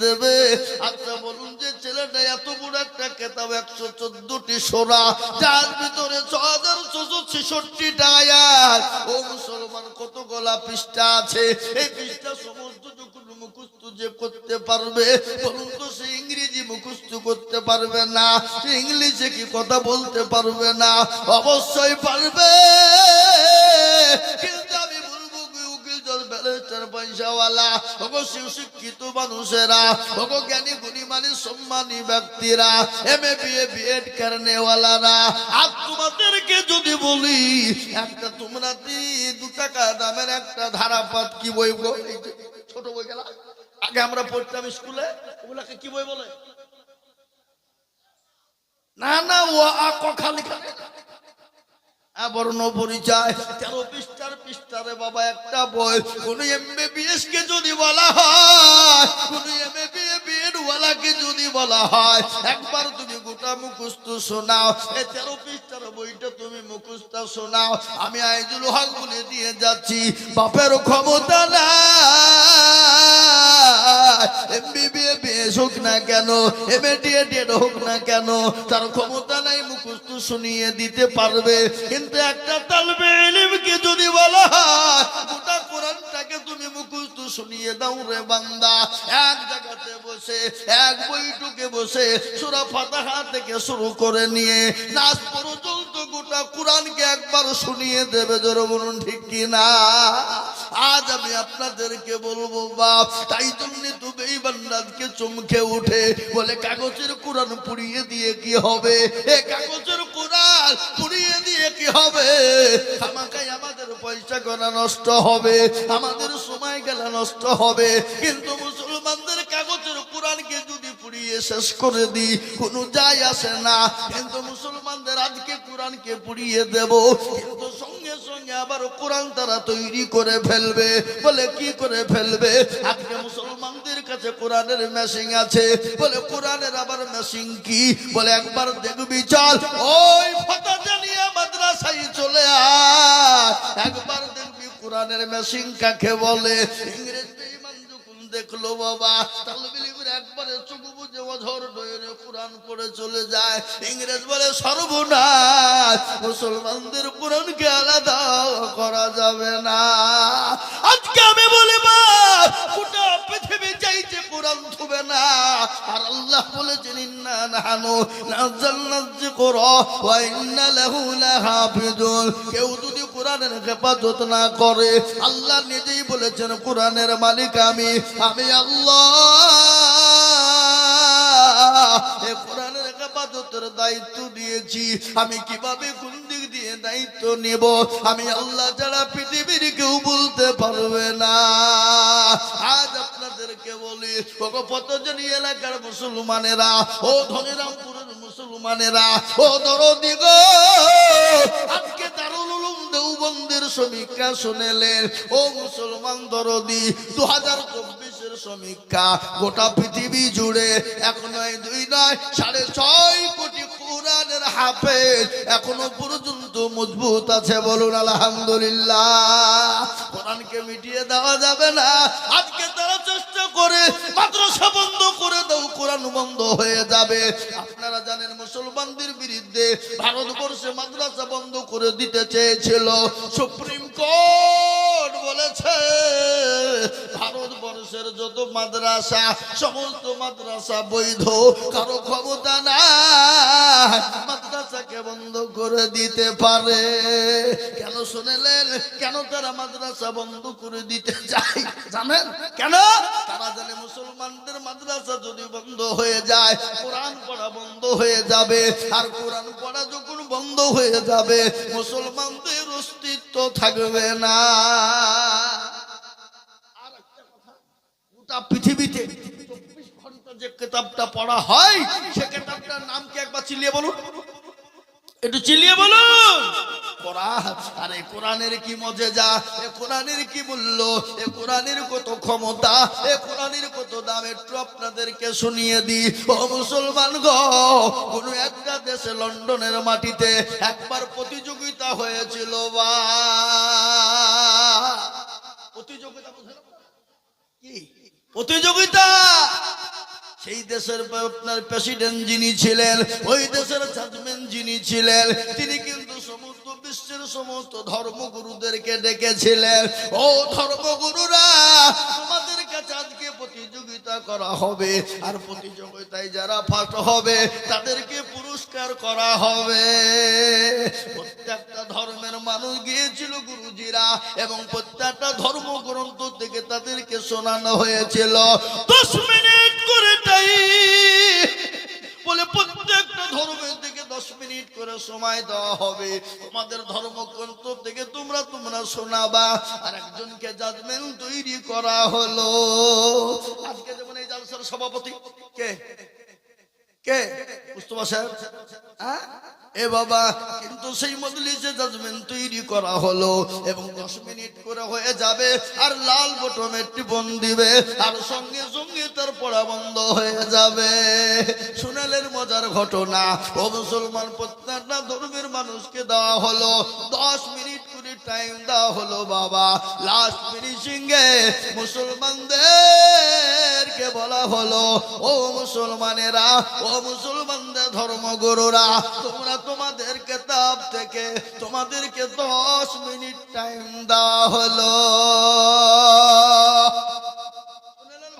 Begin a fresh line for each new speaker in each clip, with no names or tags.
দেবে। আচ্ছা বলুন যে ছেলেটা এত বড় একটা কেতাব 114টি সূরা, যার ভিতরে 6466টা আয়াত, ও মুসলমান কত গলা পৃষ্ঠা আছে? এই পৃষ্ঠা সমস্ত যখন মুখস্থ যে করতে পারবে, বলুন তো সে ইংরেজি মুখস্থ করতে পারবে না? সে ইংলিশে কি কথা বলতে পারবে না? অবশ্যই পারবে। কিন্তু আমি বলবো উকিল জজ ব্যারিস্টার পয়সাওয়ালা, অবশ্যই শিক্ষিত মানুষেরা, ওগো জ্ঞানী গুণী মানে সম্মানী ব্যক্তিরা, এমএ বিএ বিএড করনেওয়ালারা, আর তোমাদেরকে যদি বলি একটা তোমরা 2 টাকা দামের একটা ধারাপাত, কি বই গো, এই যে ছোট বই গেলা আগে আমরা পড়তাম স্কুলে, ওগুলাকে কি বই বলে? না না, ও আ ক খ লেখা, বর্ণ পরিচয় 13 পৃষ্ঠারে বাবা একটা বই। কোন এমবিবিএস কে যদি বলা হয়, কোন এমএ বিএড ওয়ালাকে যদি বলা হয়, একবার তুমি গোটা মুখস্থ শোনাও, এই 13 পৃষ্ঠার বইটা তুমি মুখস্থ শোনাও, আমি আইজুল হক বলে দিয়ে যাচ্ছি, বাপের ক্ষমতা না এমবিবিএস হোক না কেন, এমএডিএড হোক না কেন, তার ক্ষমতা নাই মুখস্থ শুনিয়ে দিতে পারবে। কিন্তু একটা তালবে ইলমকে যদি বলা হয় গোটা কোরআনটাকে তুমি মুখস্থ শুনিয়ে দাও রে বান্দা, এক জায়গাতে বসে এক বইটুকে বসে সূরা ফাতিহা থেকে শুরু করে নিয়ে নাস পর্যন্ত গোটা কোরআনকে একবার শুনিয়ে দেবে। জোরে বলুন ঠিক কি না? আজ আমি আপনাদেরকে বলবো বাপ, তাই জন্য তো বেঈমানকে চমকে উঠে বলে কাগজের কোরআন পুড়িয়ে দিয়ে কি হবে? এ কাগজের কোরআন পুড়িয়ে দিয়ে কি হবে? খামাখাই আমাদের পয়সা গণা নষ্ট হবে, আমাদের সময় গেলা নষ্ট হবে। কিন্তু মুসলমানদের কাগজের কোরআনকে যদি পুড়িয়ে শেষ করে দিই কোনো যায় আসে না। কিন্তু মুসলমানদের আজকে কোরআনকে পুড়িয়ে দেব, কিন্তু সঙ্গে সঙ্গে আবার কোরআন তারা তৈরি করে ফেলবে। বলে কি করে ফেলবে? আজকে মুসলমানদের কাছে কোরআনের মেশিন আছে, বলে কোরআনের আবার মেশিন কি? বলে একবার দেখবি চল ওই ফাতা জানিয়া মাদ্রাসায় চলে আয়, একবার দেখবি কোরআনের মেশিন কাকে বলে। ইংরেজ বেঈমান যখন দেখলো বাবা, তালবিলির একবারে চোখ বুঝে অঝর ডয়ে কোরআন পড়ে চলে যায়। ইংরেজ বলে সর্বনাশ, মুসলমানদের কোরআনকে আলাদা করা যাবে না। আজকে আমি বলি গোটা পৃথিবী চাইছে কোরআন থুবে না, আর আল্লাহ বলেছেন ইন্না নাহনু নাযালনায যিকরা ওয়া ইন্না লাহু লাহাফিজুন। কেউ যদি কোরআনের হেফাজত না করে, আল্লাহ নিজেই বলেছেন কোরআনের মালিক আমি আল্লাহ। এই কোরআনের হেফাজতের দায়িত্ব দিয়েছি, আমি কিভাবে কোন দিক দিয়ে দায়িত্ব নেব আমি আল্লাহ ছাড়া পৃথিবীর কেউ বলতে পারবে না। আজ আপনাদেরকে বলি ওগো পতজনী এলাকার মুসলমানেরা, ও ধনিরামপুরের মুসলমানেরা, ও দরদি গো, আজকে দারুল উলুম দেওবন্দের সমীক্ষা শুনেলেন। ও মুসলমান দরদি, 2024-এর সমীক্ষা গোটা পৃথিবী জুড়ে 1 নয় 2 নয় 6.5 কোটি কোরআনের হাফেজ এখনো পর্যন্ত মজবুত আছে। বলুন আলহামদুলিল্লাহ। কোরআনকে মিটিয়ে দেওয়া যাবে না। আজকে তারা চেষ্টা করে মাদ্রাসা বন্ধ করে দাও, কোরআন বন্ধ হয়ে যাবে। আপনারা জানেন মুসলমানদের বিরুদ্ধে ভারতবর্ষে মাদ্রাসা বন্ধ করে দিতে চেয়েছিল, সুপ্রিম কোর্ট বলেছে ভারতবর্ষের যত মাদ্রাসা সমস্ত মাদ্রাসা বৈধ, কারো ক্ষমতা নাই মাদ্রাসাকে বন্ধ করে দিতে পারে। কেন শুনেলেন? কেন তারা মাদ্রাসা বন্ধ করে দিতে চায় জানেন? কেন? তারা জানে মুসলমানদের মাদ্রাসা যদি বন্ধ হয়ে যায় কোরআন পড়া বন্ধ হয়ে যাবে, আর কোরআন পড়া যখন বন্ধ হয়ে যাবে মুসলমানদের অস্তিত্ব থাকবে না। আর একটা কথা, গোটা পৃথিবীতে 24 ঘন্টা যে কিতাবটা পড়া হয় সে কিতাবটার নাম কি একবার চিল্লিয়ে বলুন, একটু চিল্লিয়ে বলুন। কোরআন। আর এই কোরআনের কি মজেজা, এ কোরআনের কি মূল্য, এ কোরআনের কত ক্ষমতা, এ কোরআনের কত দাম, একটু আপনাদেরকে শুনিয়ে দিই। ও মুসলমান গো, কোন একটা দেশে লন্ডনের মাটিতে একবার প্রতিযোগিতা হয়েছিল। বা প্রতিযোগিতা কি প্রতিযোগিতা? সেই দেশের আপনার প্রেসিডেন্ট যিনি ছিলেন, ওই দেশের জাজমেন্ট যিনি ছিলেন, তিনি কিন্তু সমস্ত বিশ্বের সমস্ত ধর্মগুরুদেরকে ডেকেছিলেন, ও ধর্মগুরুরা, তোমাদের কাছে আজকে প্রতিযোগিতা করা হবে, আর প্রতিযোগিতায় যারা ফার্স্ট হবে তাদেরকে পুরস্কার করা হবে। প্রত্যেকটা ধর্মের মানুষ গিয়েছিল গুরুজিরা, এবং প্রত্যেকটা ধর্মগ্রন্থ থেকে তাদেরকে শোনানো হয়েছিল 10 মিনিট করে বলে প্রত্যেকটা ধর্মের থেকে 10 মিনিট করে সময় দেওয়া হবে, তোমাদের ধর্মগ্রন্থ থেকে তোমরা শোনাবা। আর একজনকে জাজমেন্ট তৈরি করা হলো। আজকে যেমন এই জালসার সভাপতি কে কে মুস্তফা সাহেব, এ বাবা, কিন্তু সেই মজলিসে জাজমেন্ট তৈরি করা হলো, এবং 10 মিনিট করে হয়ে যাবে, আর লাল বটমে টিপন দিবে, আর সঙ্গে সঙ্গে তার পড়া বন্ধ হয়ে যাবে। শুনালেন মজার ঘটনা, ও মুসলমান, প্রত্যেকটা ধর্মের মানুষকে দেওয়া হলো 10 মিনিট করে টাইম দেওয়া হলো বাবা। লাস্ট ফিনিশিং এ মুসলমানদেরকে বলা হলো, ও মুসলমানেরা, ও মুসলমানদের ধর্মগুরুরা, তোমরা তোমাদের কিতাব থেকে তোমাদেরকে 10 মিনিট টাইম দেওয়া হলো।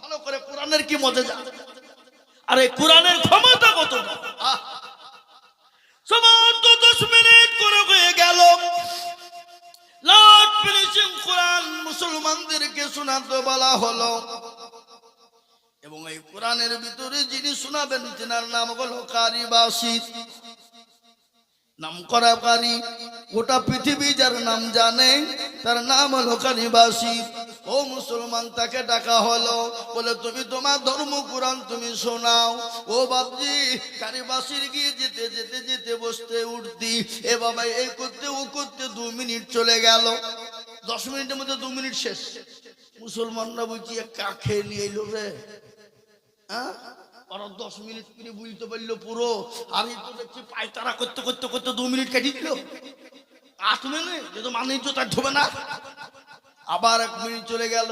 ভালো করে, কোরআনের কি মজা, আরে কোরআনের ক্ষমতা কত! সমান তো 10 মিনিট করে হয়ে গেল। লাস্ট ফিনিশিং কোরআন মুসলমানদেরকে শোনাতে বলা হলো, এবং এই কোরআনের ভিতরে যিনি শোনাবেন তেনার নাম হলো কারি বাসির, নাম করা কারি। গোটা পৃথিবী যার নাম জানে তার নাম হলো কারি বাসির। ও মুসলমান, তাকে ডাকা হলো, বলে তুমি তোমার ধর্ম কোরআন তুমি শোনাও। ও বাপজি, কারি বাসির গিয়ে যেতে যেতে যেতে বসতে উঠতি, এ বাবা, এই করতে ও করতে 2 মিনিট চলে গেল। 10 মিনিটের মধ্যে 2 মিনিট শেষ। মুসলমানরা বলছি কাকে নিয়ে এলো রে, ওরা 10 মিনিট করে বুঝতে পারলো পুরো, আমি তো দেখছি পায়তারা করতে করতে করতে 2 মিনিট কাটিয়ে দিল। 8 মিনিট যেহেতু মানেই তো তার ঢোবে না। আবার 1 মিনিট চলে গেল,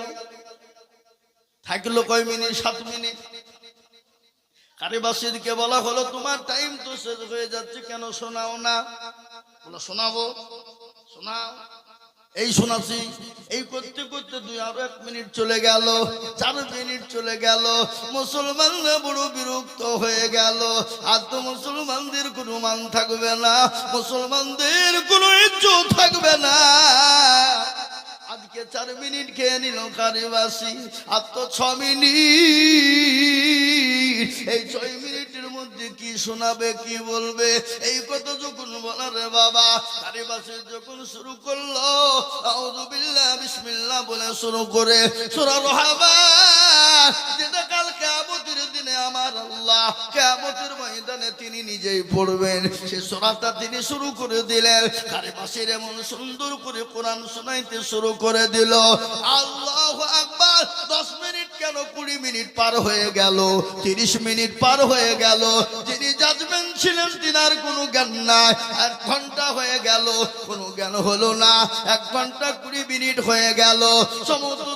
থাকলো কয় মিনিট, 7 মিনিট। কারিবাসীরকে বলা হলো, তোমার টাইম তো শেষ হয়ে যাচ্ছে, কেন শোনাও না? বলো শোনাবো, শোনাও। এই শোনাচ্ছি, এই করতে করতে 1 মিনিট চলে গেল, 4 মিনিট চলে গেল। মুসলমানরা বড় বিরক্ত হয়ে গেল। আর তো মুসলমানদের কোনো মান থাকবে না, মুসলমানদের কোনো ইজ্জত থাকবে না। আজকে 4 মিনিট খেয়ে নিল কারিবাসী, আর তো 6 মিনিট। এই 6 মিনিটের মধ্যে কি শোনাবে, কি বলবে? এই কথা যখন বলার বাবা, কারিবাসী যখন শুরু করলো, আউযু বিল্লাহ বিসমিল্লাহ বলে শুরু করে সূরা রহমান, যেটা কাল কিয়ামতের দিনে আমার আল্লাহ কিয়ামতের ময়দানে তিনি নিজেই পড়বেন, সে সূরাটা তিনি শুরু করে দিলেন। কারিবাসীর এমন সুন্দর করে কোরআন শোনাইতে শুরু করে দিল। আল্লাহু আকবার। 10 মিনিট কেন 20 মিনিট পার হয়ে গেল, 30 মিনিট পার হয়ে গেল। যিনি জাজমেন্ট ছিলেন তিনার কোনো জ্ঞান নাই। 1 ঘন্টা হয়ে গেল, কোনো জ্ঞান হলো না। 1 ঘন্টা 20 মিনিট হয়ে গেল। সমস্ত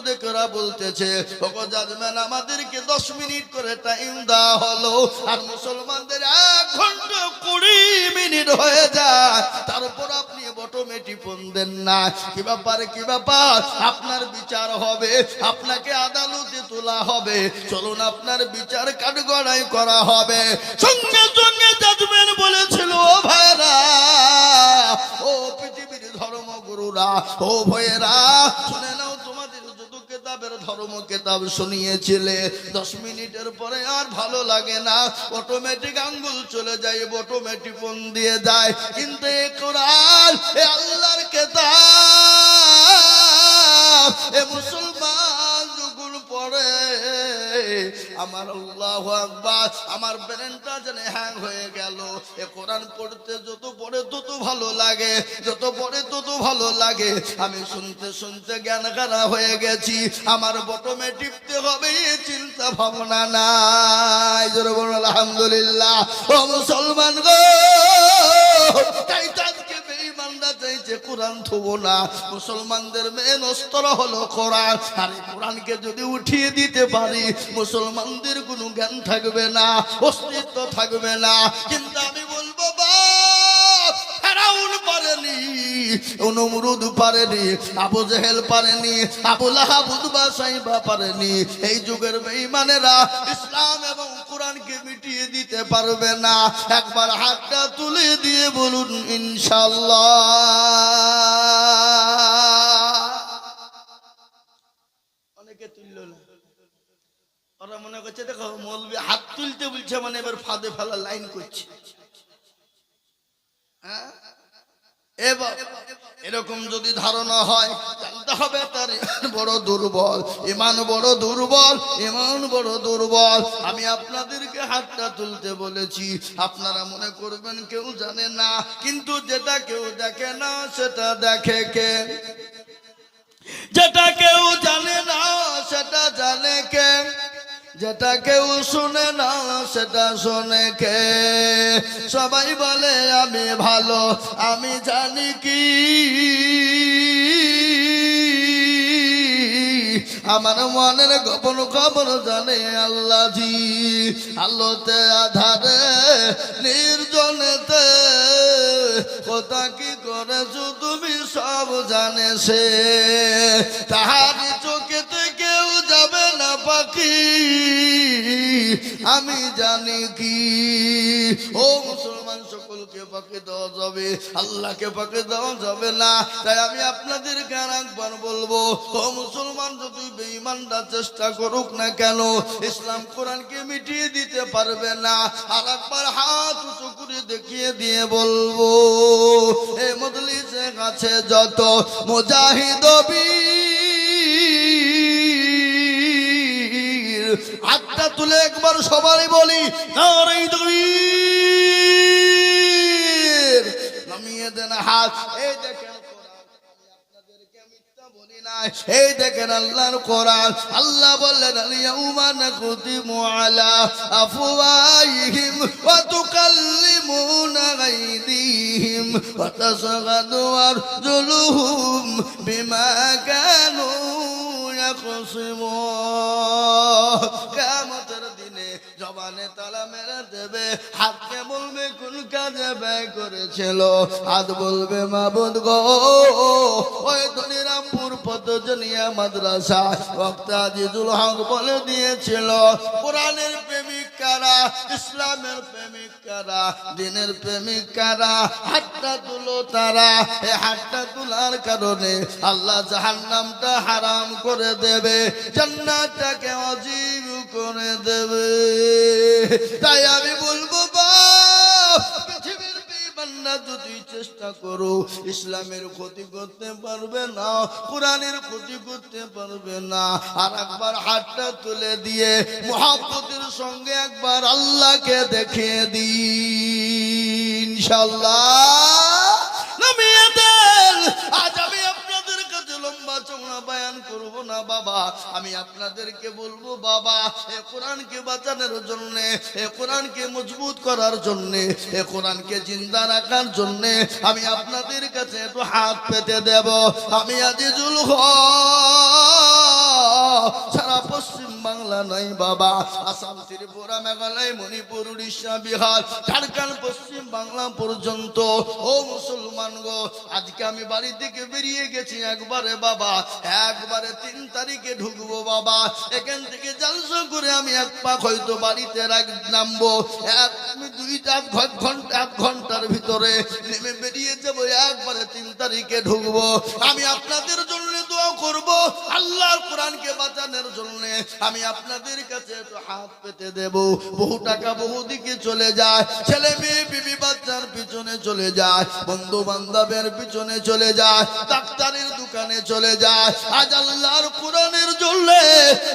দেখরা বলতেছে, ওগো জাজমেন্ট, আমাদেরকে 10 মিনিট করে টাইম দেওয়া হলো, আর মুসলমানদের 1 ঘন্টা 20 মিনিট হয়ে যায়, তারপর আপনি বটমে টিপন দেন না। কি ব্যাপার, কি ব্যাপার? আপনার বিচার হবে, আপনাকে আদালতে তোলা হবে, চলুন আপনার বিচার কাঠগড়াই করা হবে। সঙ্গে সঙ্গে জাজমেন্ট বলেছিল, ও ভাইরা, ও পৃথিবীর ধর্মগুরুরা, ও ভাইরা, শুনে নাও, তোমাদের যত কেতাবের ধর্ম কেতাব শুনিয়েছিলে, 10 মিনিটের পরে আর ভালো লাগে না, অটোমেটিক আঙ্গুল চলে যায়, অটোমেটিক ফোন দিয়ে যায়। কিন্তু এ কোরআন, এ আল্লাহর কেতাব, এ মুসলমান যখন পড়ে, আমার আল্লাহু আকবার, আমার ব্রেনটা যেন হ্যাং হয়ে গেল। এ কোরআন পড়তে যত পড়ে তত ভালো লাগে, যত পড়ে তত ভালো লাগে। আমি শুনতে শুনতে জ্ঞান হারা হয়ে গেছি, আমার বটমে টিপতে হবে এ চিন্তা ভাবনা নাই। জোরে বলুন আলহামদুলিল্লাহ। ও মুসলমান গো, তাই আজকে বেঈমানরা চাই দিয়েছে কোরআন থুবো না। মুসলমানদের মেন অস্ত্র হলো কোরআন। আর এই কোরআনকে যদি উঠিয়ে দিতে পারি মুসলমানদের কোনো জ্ঞান থাকবে না, অস্তিত্ব থাকবে না। কিন্তু আমি বলবো ফেরাউন পারেনি, নমরুদ পারেনি, আবু জেহেল পারেনি, আবু লাহাব উতবা সাইবা পারেনি। এই যুগের বেঈমানেরা ইসলাম এবং কোরআনকে মিটিয়ে দিতে পারবে না। একবার হাতটা তুলে দিয়ে বলুন ইনশাআল্লাহ। অনেকে তুলল না, ওরা মনে করছে দেখো মৌলবি হাত তুলতে বলছে মানে এবার ফাঁদে ফেলা লাইন করছে। এরকম যদি ধারণা হয় জানতে হবে তার বড় দুর্বল, ইমান বড় দুর্বল, ইমান বড় দুর্বল। আমি আপনাদেরকে হাতটা তুলতে বলেছি, আপনারা মনে করবেন কেউ জানে না, কিন্তু যেটা কেউ দেখে না সেটা দেখে কে? যেটা কেউ জানে না সেটা জানে কে? যেটা কেউ শুনে না সেটা শোনে কে? সবাই বলে আমি ভালো, আমি জানি কি আমার মনের গোপন খবর জানে আল্লাহজি। আলোতে আধারে নির্জনেতে কথা কি করেছো তুমি সব জানে সে। তাহার চোখেতে কেউ যাবে না পাখি, আমি জানি কি। ও মুসলমান সকলকে পাকে দেওয়া যাবে, আল্লাহকে পাকে দেওয়া যাবে না। তাই আমি আপনাদেরকে আর একবার বলবো, ও মুসলমান যদি বেঈমানরা চেষ্টা করুক না কেন ইসলাম কোরআনকে মিটিয়ে দিতে পারবে না। আর একবার হাত উঁচু করে দেখিয়ে দিয়ে বলবো, এ মজলিসের কাছে যত মুজাহিদ বীর হাতটা তুলে একবার সবাই বলি নারে তাকবীর। নামিয়ে দেন হাত। এই দেখেন এই দেখেন আল্লাহর কোরআন। আল্লাহ বললেন আল-ইয়াউমা নাখতিমু আলা আফওয়াহিহিম ওয়া তুকাল্লিমুনা আইদিহিম ওয়া তাশহাদু আরজুলুহুম বিমা কানু ইয়াকসিমুন। কিয়ামতের দিনে জবানে তালা মেরে দেবে, হাতকে বলবে কোন কাজে ব্যয় করেছিল। হাত বলবে মাবুদ গো, ওই ধনিরামপুর পতজনিয়া মাদ্রাসা ওয়াক্ত আজিজুল হক বলে দিয়েছিল কোরআনের প্রেমিক কারা, ইসলামের প্রেমিক কারা, দ্বীনের প্রেমিক কারা। হাতটা তুলো তারা। এই হাতটা তোলার কারণে আল্লাহ জাহান্নামটা হারাম করে দেবে, জান্নাতটাকে ওয়াজিব করে দেবে। তাই আমি বলবো পৃথিবীর বেঈমানরা যদি চেষ্টা করো ইসলামের ক্ষতি করতে পারবে না, কোরআনের ক্ষতি করতে পারবে না। আর একবার হাতটা তুলে দিয়ে মুহাব্বতের সঙ্গে একবার আল্লাহকে দেখিয়ে দিন ইনশাআল্লাহ। নামিয়ে দেন। আজ আমি আপনাদের কাছে লম্বা চওড়া বয়ান করব না বাবা, আমি আপনাদেরকে বলবো বাবা এই কোরআনকে বাঁচানোর জন্য, এই কোরআনকে মজবুত করার জন্য, এই কোরআনকে জিন্দা রাখার জন্য আমি আপনাদের কাছে একটু হাত পেতে দেব। আমি আজিজুল হক সারা পশ্চিম বাংলা নয় বাবা, আসাম, ত্রিপুরা, মেঘালয়, মণিপুর, উড়িষ্যা, বিহার, ঝাড়খণ্ড, পশ্চিম বাংলা পর্যন্ত। ও মুসলমান গো, আজকে আমি বাড়ি থেকে বেরিয়ে গেছি একবারে বাবা, একবারে 3 তারিখে ঢুকবো বাবা। এখান থেকে জালসা করে আমি এক পাক হয়তো বাড়িতে নামবো, 1 ঘন্টার ভিতরে নেমে বেরিয়ে যাবো, একবারে 3 তারিখে ঢুকবো। আমি আপনাদের জন্য দোয়া করব, আল্লাহর কোরআনকে বাঁচানোর জন্য আমি আপনাদের কাছে একটু হাত পেতে দেব। বহু টাকা বহু দিকে চলে যায়, ছেলে মেয়ে বিবি বাচ্চার পিছনে চলে যায়, বন্ধু বান্ধবের পিছনে চলে যায়, ডাক্তারের দোকানে চলে যায়। আজ আল্লাহর কোরআনের জন্য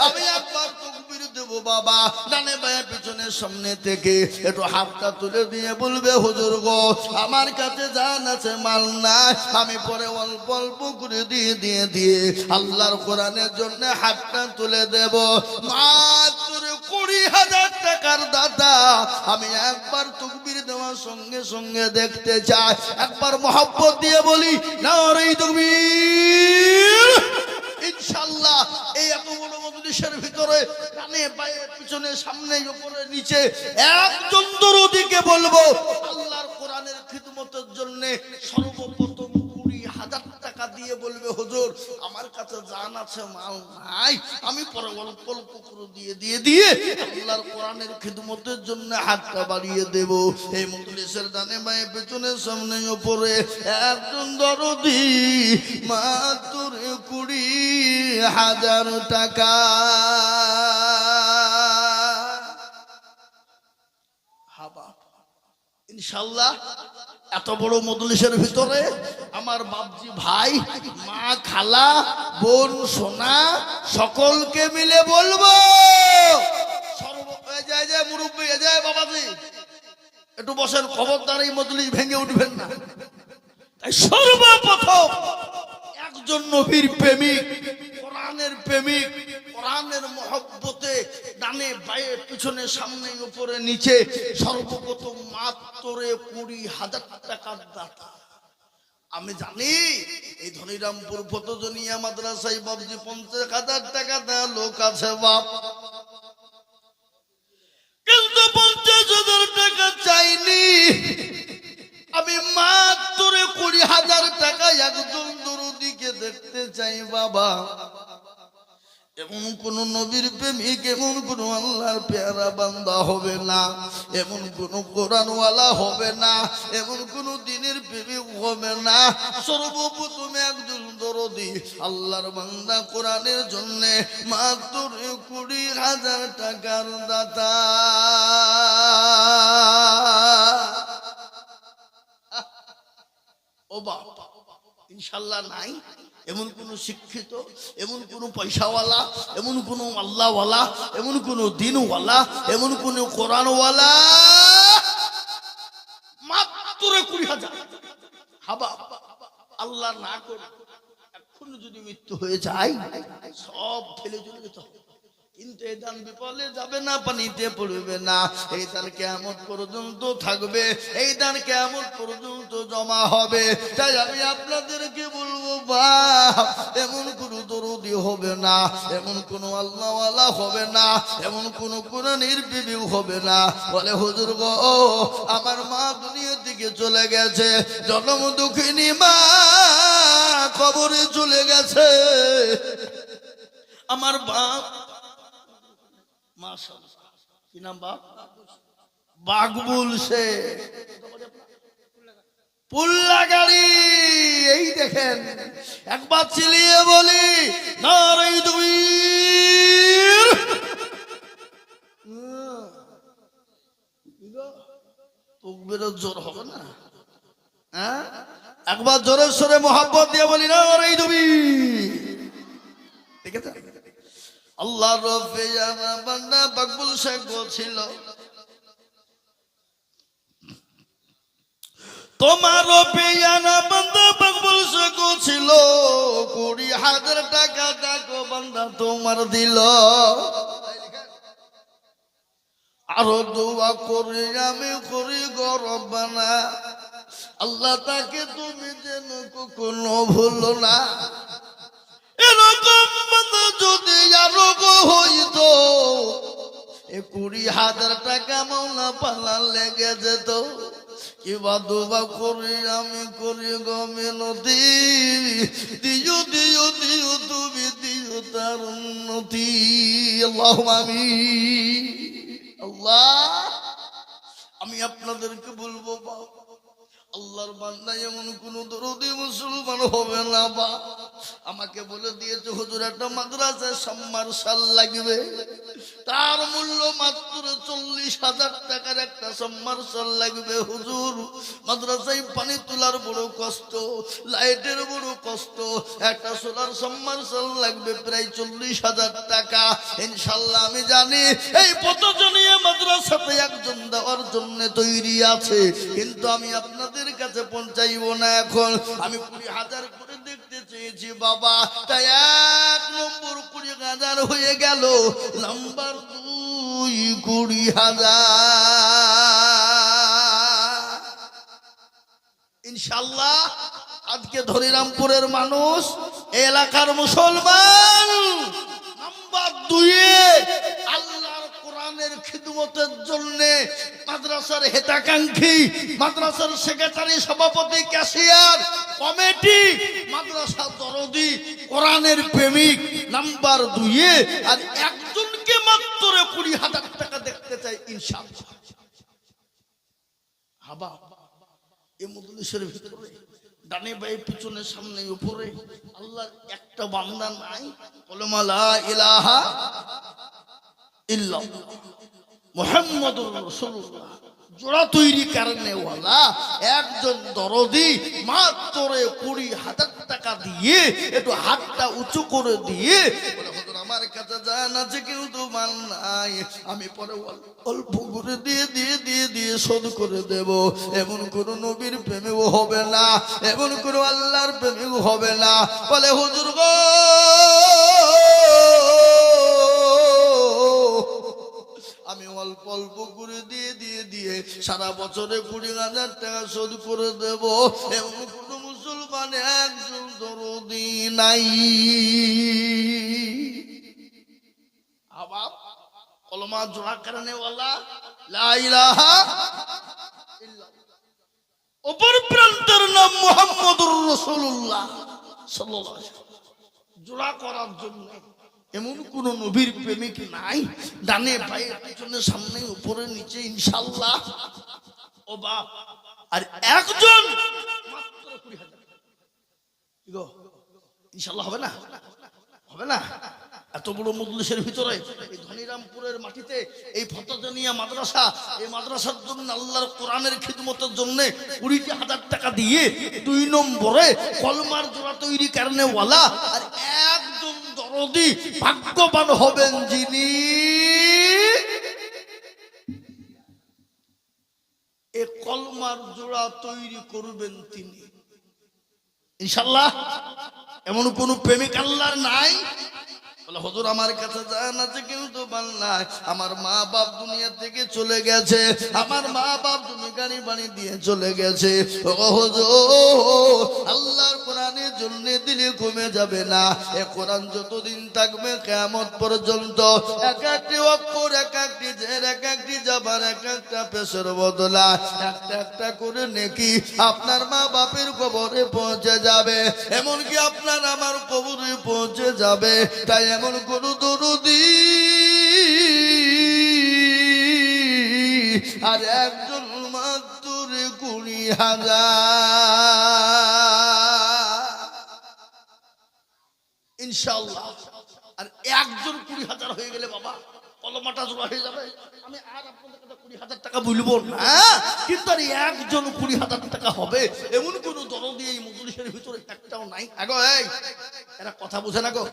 আমি একবার তাকবীর দেব বাবা। ডানে বায়ে পিছনে সামনে থেকে একটু হাতটা তুলে দিয়ে বলবে হুজুর গো আমার কাছে জান আছে মাল নাই, আমি পরে অল্প অল্প করে দিয়ে আল্লাহর কোরআনের জন্য হাতটা তুলে দেব। মাত্র 20,000 টাকা টাকার দাতা আমি একবার তাকবীর দেওয়ার সঙ্গে সঙ্গে দেখতে চাই। একবার মহব্বত দিয়ে বলি নারে তাকবীর। ইনশাআল্লাহ এই এত বড় মজলিসের ভিতরে ডানে বায়ে পিছনে সামনে উপরে নিচে একজন দরুদিকে বলবো আল্লাহর কোরআনের খিদমতের জন্য সর্বপ্রথম 20,000 টাকা দিয়ে বলবে হুজুর আমার কাছে জান আছে মাল নাই, আমি পরে অল্প অল্প করে দিয়ে আল্লাহর কোরআনের খিদমতের জন্য হাতটা বাড়িয়ে দেব। এই মজলিসের ডানে বায়ে পিছনে সামনে উপরে একজন দরদি মাত্র 20,000 টাকা। ইনশাআল্লাহ এত বড় মজলিসের ভিতরে আমার বাপজি ভাই মা খালা বোন সোনা সকলকে মিলে বলবো মুরব্বী বাবাজি একটু বসেন, খবরদার এই মজলিস ভেঙে উঠবেন না। তাই সর্বপ্রথম একজন নবীর প্রেমিক কোরআনের প্রেমিক কোরআনের মহব্বতে ডানে বায়ে পিছনে সামনে উপরে নিচে সর্বপ্রথম মাত্র 20,000 টাকার দাতা। আমি জানি এই ধনিরামপুর ফতজনিয়া মাদ্রাসায় বাবজি 50,000 টাকা দেওয়া লোক আছে বাপ, কিন্তু 50,000 টাকা চাইনি। আমি মাত্র 20,000 টাকা একজন দরুদিকে দেখতে চাই বাবা। এমন কোন নবীর প্রেমিক এমন কোন আল্লাহর পেয়ারা বান্দা হবে না, এমন কোন কোরআনওয়ালা হবে না, এমন কোন দ্বীনের প্রেমিক হবে না। সর্বপ্রথম একজন দরদি আল্লাহর বান্দা কোরআনের জন্য মাত্র 20,000 টাকার দাতা। ও বাবা ইনশাআল্লাহ নাই এমন কোন শিক্ষিত, এমন কোন পয়সাওয়ালা, এমন কোন আল্লাহওয়ালা, এমন কোন দিনওয়ালা, এমন কোন কোরআনওয়ালা মাত্র 20,000। হাবা আল্লাহ না করে এখন যদি মৃত্যু হয়ে যায় সব ফেলে চলে যেতে হবে, কিন্তু এই দান বিপলে যাবে না, পানিতে পড়বে না। এই দান কিয়ামত পর্যন্ত থাকবে, এই দান কিয়ামত পর্যন্ত জমা হবে। তাই আমি আপনাদেরকে বলবো বাপ এমন কোন দরদি হবে না, এমন কোন আল্লাহওয়ালা হবে না, এমন কোন কোরআনের প্রেমিক হবে না বলে হুজুর গো আমার মা দুনিয়া থেকে চলে গেছে, জন্ম দুঃখিনী মা কবরে চলে গেছে, আমার বাপ কি নাম বাপ বাকবুল সে পুল্লা গাড়ি। এই দেখেন একবার চিলিয়ে বলি নারে তাকবীর। তাকবীরের জোর হবে না, হ্যাঁ একবার জোরে সোরে মোহাব্বত দিয়ে বলি নারে তাকবীর। ঠিক আছে আল্লাহ রবে জানা বান্দা বাকবুল শেখ ছিল, তোমার রবে জানা বান্দা বাকবুল শেখ ছিল, 20,000 টাকা দেখো বান্দা তোমার দিল। আরো দোয়া করে আমি করি গরবানা আল্লাহ তাকে তুমি যেন কখনো ভুলো না। এরকম বান্দা যদি আরো হইতো 20,000 টাকা মাওলা পালা লেগে যেত। কিবা দোয়া করি আমি করি গমে নদী দিও দিও দিও তুমি দিও তার উন্নতি। আল্লাহুম্মা আমিন। আল্লাহ আমি আপনাদেরকে বলবো বাবা আল্লাহর বান্দা এমন কোন দরদি মুসলমান হবে না বা আমাকে বলে দিয়েছে হুজুর একটা মাদ্রাসায় সাবমার্শাল লাগবে, তার মূল্য মাত্র 40,000 টাকার একটা সাবমার্শাল লাগবে। হুজুর মাদ্রাসায় পানি তোলার বড় কষ্ট, লাইটের বড় কষ্ট, একটা সোলার সাবমার্শাল লাগবে প্রায় 40,000 টাকা। ইনশাআল্লাহ আমি জানি এই পতজনিয়া মাদ্রাসাতে একজন দেওয়ার জন্য তৈরি আছে, কিন্তু আমি আপনাদের কাছে পৌঁছাইব না। এখন আমি 20,000 করে দেখতে চেয়েছি বাবা, তাই 1 নম্বর 20,000 হয়ে গেল, নাম্বার 2 20,000। ইনশাআল্লাহ আজকে ধনিরামপুরের মানুষ, এলাকার মুসলমান, নাম্বার 2-এ আল্লাহর কোরআনের খিদমতের জন্য মাদ্রাসার হেতাকাঙ্ক্ষী, মাদ্রাসার সেক্রেটারি, সভাপতি, ক্যাশিয়ার, কমিটি, মাদ্রাসা দরদি, কোরআনের প্রেমিক নাম্বার 2-এ। আর একজনকে মাত্র 20,000 টাকা দেখতে চাই ইনশাআল্লাহ। হাবা এই মজলিসের ভিতরে ডানে বাই পিছনে সামনে উপরে আল্লাহর একটা বান্দা নাই কলেমা লা ইলাহা ইল্লাল্লাহ মুহাম্মাদুর রাসূলুল্লাহ জোড়া তৈরি কারণেওয়ালা একজন দরদি মাত্র 20,000 টাকা দিয়ে একটু হাতটা উঁচু করে দিয়ে আমার কাছে জান আছে কিন্তু মান নাই, আমি পরে অল্প করে দিয়ে দিয়ে দিয়ে দিয়ে শোধ করে দেব। এমন কোন নবীর প্রেমেও হবে না, এমন কোন আল্লাহর প্রেমেও হবে না। বলে হুজুর গো আমি অল্প অল্প করে দিয়ে দিয়ে দিয়ে সারা বছরে 20,000 টাকা শোধ করে দেব। এমন কোন মুসলমান একজন দরদি নাই। আবার কলমা জোড়া কারণেওয়ালা লা ইলাহা ইল্লাল্লাহ, অপর প্রান্তের নাম মুহাম্মদুর রাসূলুল্লাহ সাল্লাল্লাহু আলাইহি ওয়াসাল্লাম। জোড়া করার জন্য এমন কোন নবীর প্রেমিক নাই। ডানে বাঁয়ে পিছনে সামনে উপরে নিচে ইনশাআল্লাহ। ও বাপ, আর একজন মাত্র 20,000 গো ইনশাআল্লাহ হবে না? হবে না? এত বড় মজলিসের ভিতরে এই ধনিরামপুরের মাটিতে এই ফতজানিয়া মাদ্রাসা, এই মাদ্রাসার জন্য আল্লাহর কোরআনের খিদমতের জন্য 20,000 টাকা দিয়ে 2 নম্বরে কলমার জোড়া তৈরি কারণেওয়ালা আর একজন দরদি ভাগ্যবান হবেন যিনি এই কলমার জোড়া তৈরি করবেন তিনি ইনশাআল্লাহ। এমন কোন প্রেমিক আল্লাহর নাই? হুজুর আমার কাছে জান আছে কিন্তু নাই, আমার মা বাপ দুনিয়া থেকে চলে গেছে, আমার মা বাপ তুমি গাড়ি বাড়ি দিয়ে চলে গেছে। ও হুজুর আল্লাহর কোরআনের জন্য দিলে কমে যাবে না। এ কোরআন যতদিন থাকবে কিয়ামত পর্যন্ত এক একটি অক্ষর, এক একটি জের, এক একটি জবর, এক একটা পেশের বদলা একটা একটা করে নেকি আপনার মা বাপের কবরে পৌঁছে যাবে, এমনকি আপনার আমার কবরে পৌঁছে যাবে। তাই এমন কোন দরদি আর একজন মাত্র 20,000 ইনশাআল্লাহ। আর একজন 20,000 হয়ে গেলে বাবা কলমাটা জোড়া হয়ে যাবে। আমি আর আপনাদের কাছে 20,000 টাকা বলবো না, কিন্তু আর একজন 20,000 টাকা হবে এমন কোন দরদি এই মজলিসের ভিতরে একটাও নাই। আগো এই এরা কথা বুঝে না গো,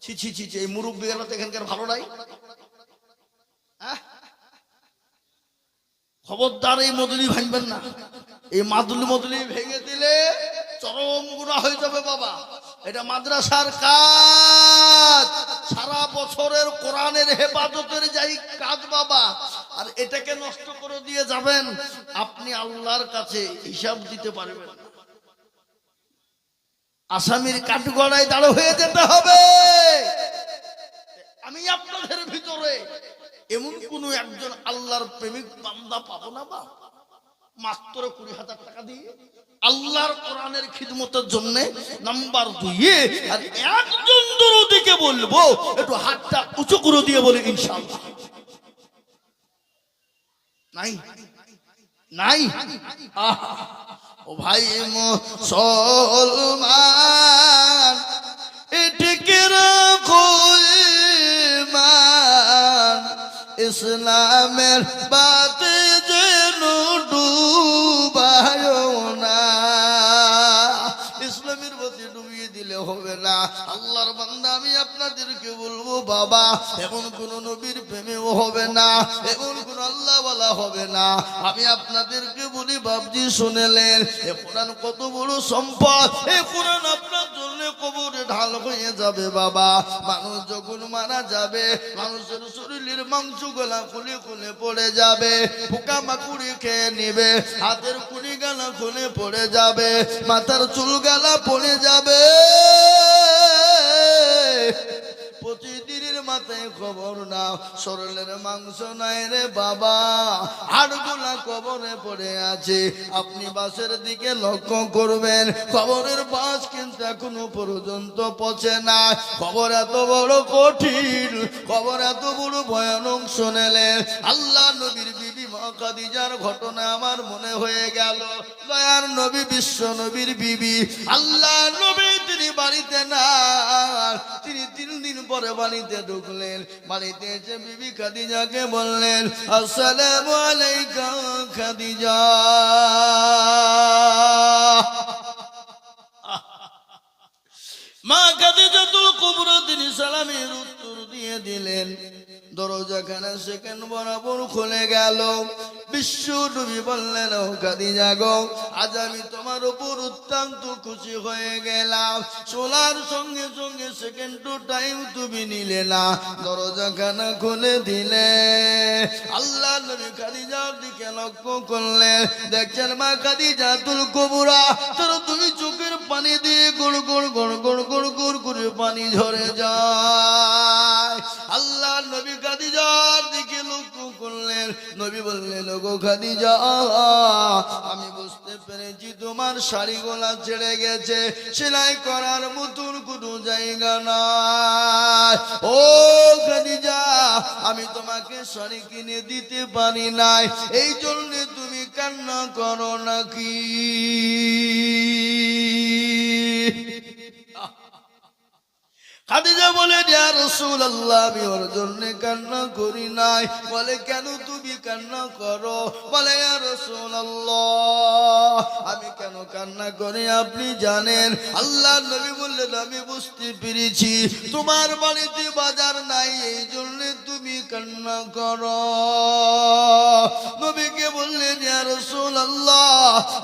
ছি ছি ছি, এই মুরব্বীরা তো এখানকার ভালো নাই। খবরদার এই মদলি ভাঙবেন না, এই মদলি ভেঙে দিলে চরম গুনাহ হয়ে যাবে বাবা। এটা মাদ্রাসার কাজ, সারা বছরের কোরআনের হেফাজতের যাই কাজ বাবা, আর এটাকে নষ্ট করে দিয়ে যাবেন, আপনি আল্লাহর কাছে হিসাব দিতে পারবেন না। আসামির কাঠগড়ায় দাঁড় হয়ে যেতে হবে। আমি আপনাদের ভিতরে এমন কোন একজন আল্লাহর প্রেমিক বান্দা পাবো না বা মাত্র 20,000 টাকা দিয়ে আল্লাহর কোরআনের খিদমতের জন্য নাম্বার 2-এ। আর একজন দরদিকে বলবো একটু হাতটা উঁচু করে দিয়ে বলে ইনশাআল্লাহ। নাই নাই? ও ভাই মুসলমান এটিকে রাখো ঈমান, ইসলামের বাতে যেন ডুবায়ো না। ইসলামের বাতে ডুবিয়ে দিলে হবে না। আল্লাহর বান্দা আমি আপনাদেরকে বলবো বাবা এমন কোন নবীর প্রেমেও হবে না, এমন কোন আল্লাহওয়ালা হবে না। আমি আপনাদেরকে বলি বাপজি শুনেলেন এ কোরআন কত বড় সম্পদ, এ কোরআন আপনার জন্য কবরের ঢাল হয়ে যাবে বাবা। মানুষ যখন মারা যাবে মানুষের শরীরের মাংসগুলা খুলে খুলে পড়ে যাবে, পোকামাকড়ি খেয়ে নিবে, হাতের কুড়ি গালা খুলে পড়ে যাবে, মাথার চুল গালা পড়ে যাবে। প্রতিদিনের মাথায় খবর নাও, শরীরের মাংস নাই রে বাবা, হাড়গুলা কবরে পড়ে আছে। আপনি বাসের দিকে লক্ষ্য করবেন, খবরের বাস কিন্তু এখনো পর্যন্ত পচে না। খবর এত বড় কঠিন, খবর এত বড় ভয়ানক শুনেলেন। আল্লাহ নবীর বিবি মা খাদিজার ঘটনা আমার মনে হয়ে গেল। দয়ার নবী, বিশ্ব নবীর বিবি, আল্লাহ নবী তিনি বাড়িতে না, তিনি 3 দিন পরে বাড়িতে ঢুকলেন। বাড়িতে এসে বিবি খাদিজাকে বললেন, আসসালামু আলাইকা খাদিজা। মা খাদিজাতুল কুবরা তিনি সালামের উত্তর দিয়ে দিলেন। দরজাখানা সেকেন্ড বরাবর খুলে গেল। বিশ্ব নবী বললেন, ও খাদিজা গো, আজ আমি তোমার উপর অত্যন্ত খুশি হয়ে গেলাম। চলার সঙ্গে সঙ্গে সেকেন্ড টু টাইম তুমি নিলে না, দরজাখানা খুলে দিলে। আল্লাহ নবী খাদিজার দিকে লক্ষ্য করলেন, দেখছেন মা খাদিজাতুল কুবরা তার 2 চোখের পানি দিয়ে গুড় গুড় গুড় গুড় গুড় গুড় করে পানি ঝরে যায়। আল্লাহ নবী খাদিজার দিকে লক্ষ্য করলেন। নবী বললেন, ওগো খাদিজা, আমি বুঝতে পেরেছি তোমার শাড়ি গলা ছেড়ে গেছে, সেলাই করার মতন কোনো জায়গা নাই। ও খাদিজা, আমি তোমাকে শাড়ি কিনে দিতে পারি নাই, এই জন্য তুমি কান্না করো নাকি? খাদিজা বলে, ইয়া রাসূলুল্লাহ, আমি ওর জন্য কান্না করি নাই। বলে, কেন তুমি কান্না করো? বলে, ইয়া রাসূলুল্লাহ, আমি কেন কান্না করি আপনি জানেন? আল্লাহ নবী বললেন, আমি বুঝতে পেরেছি তোমার বাড়িতে বাজার নাই, এই জন্য তুমি কান্না করো। নবীকে বললেন, ইয়া রাসূলুল্লাহ,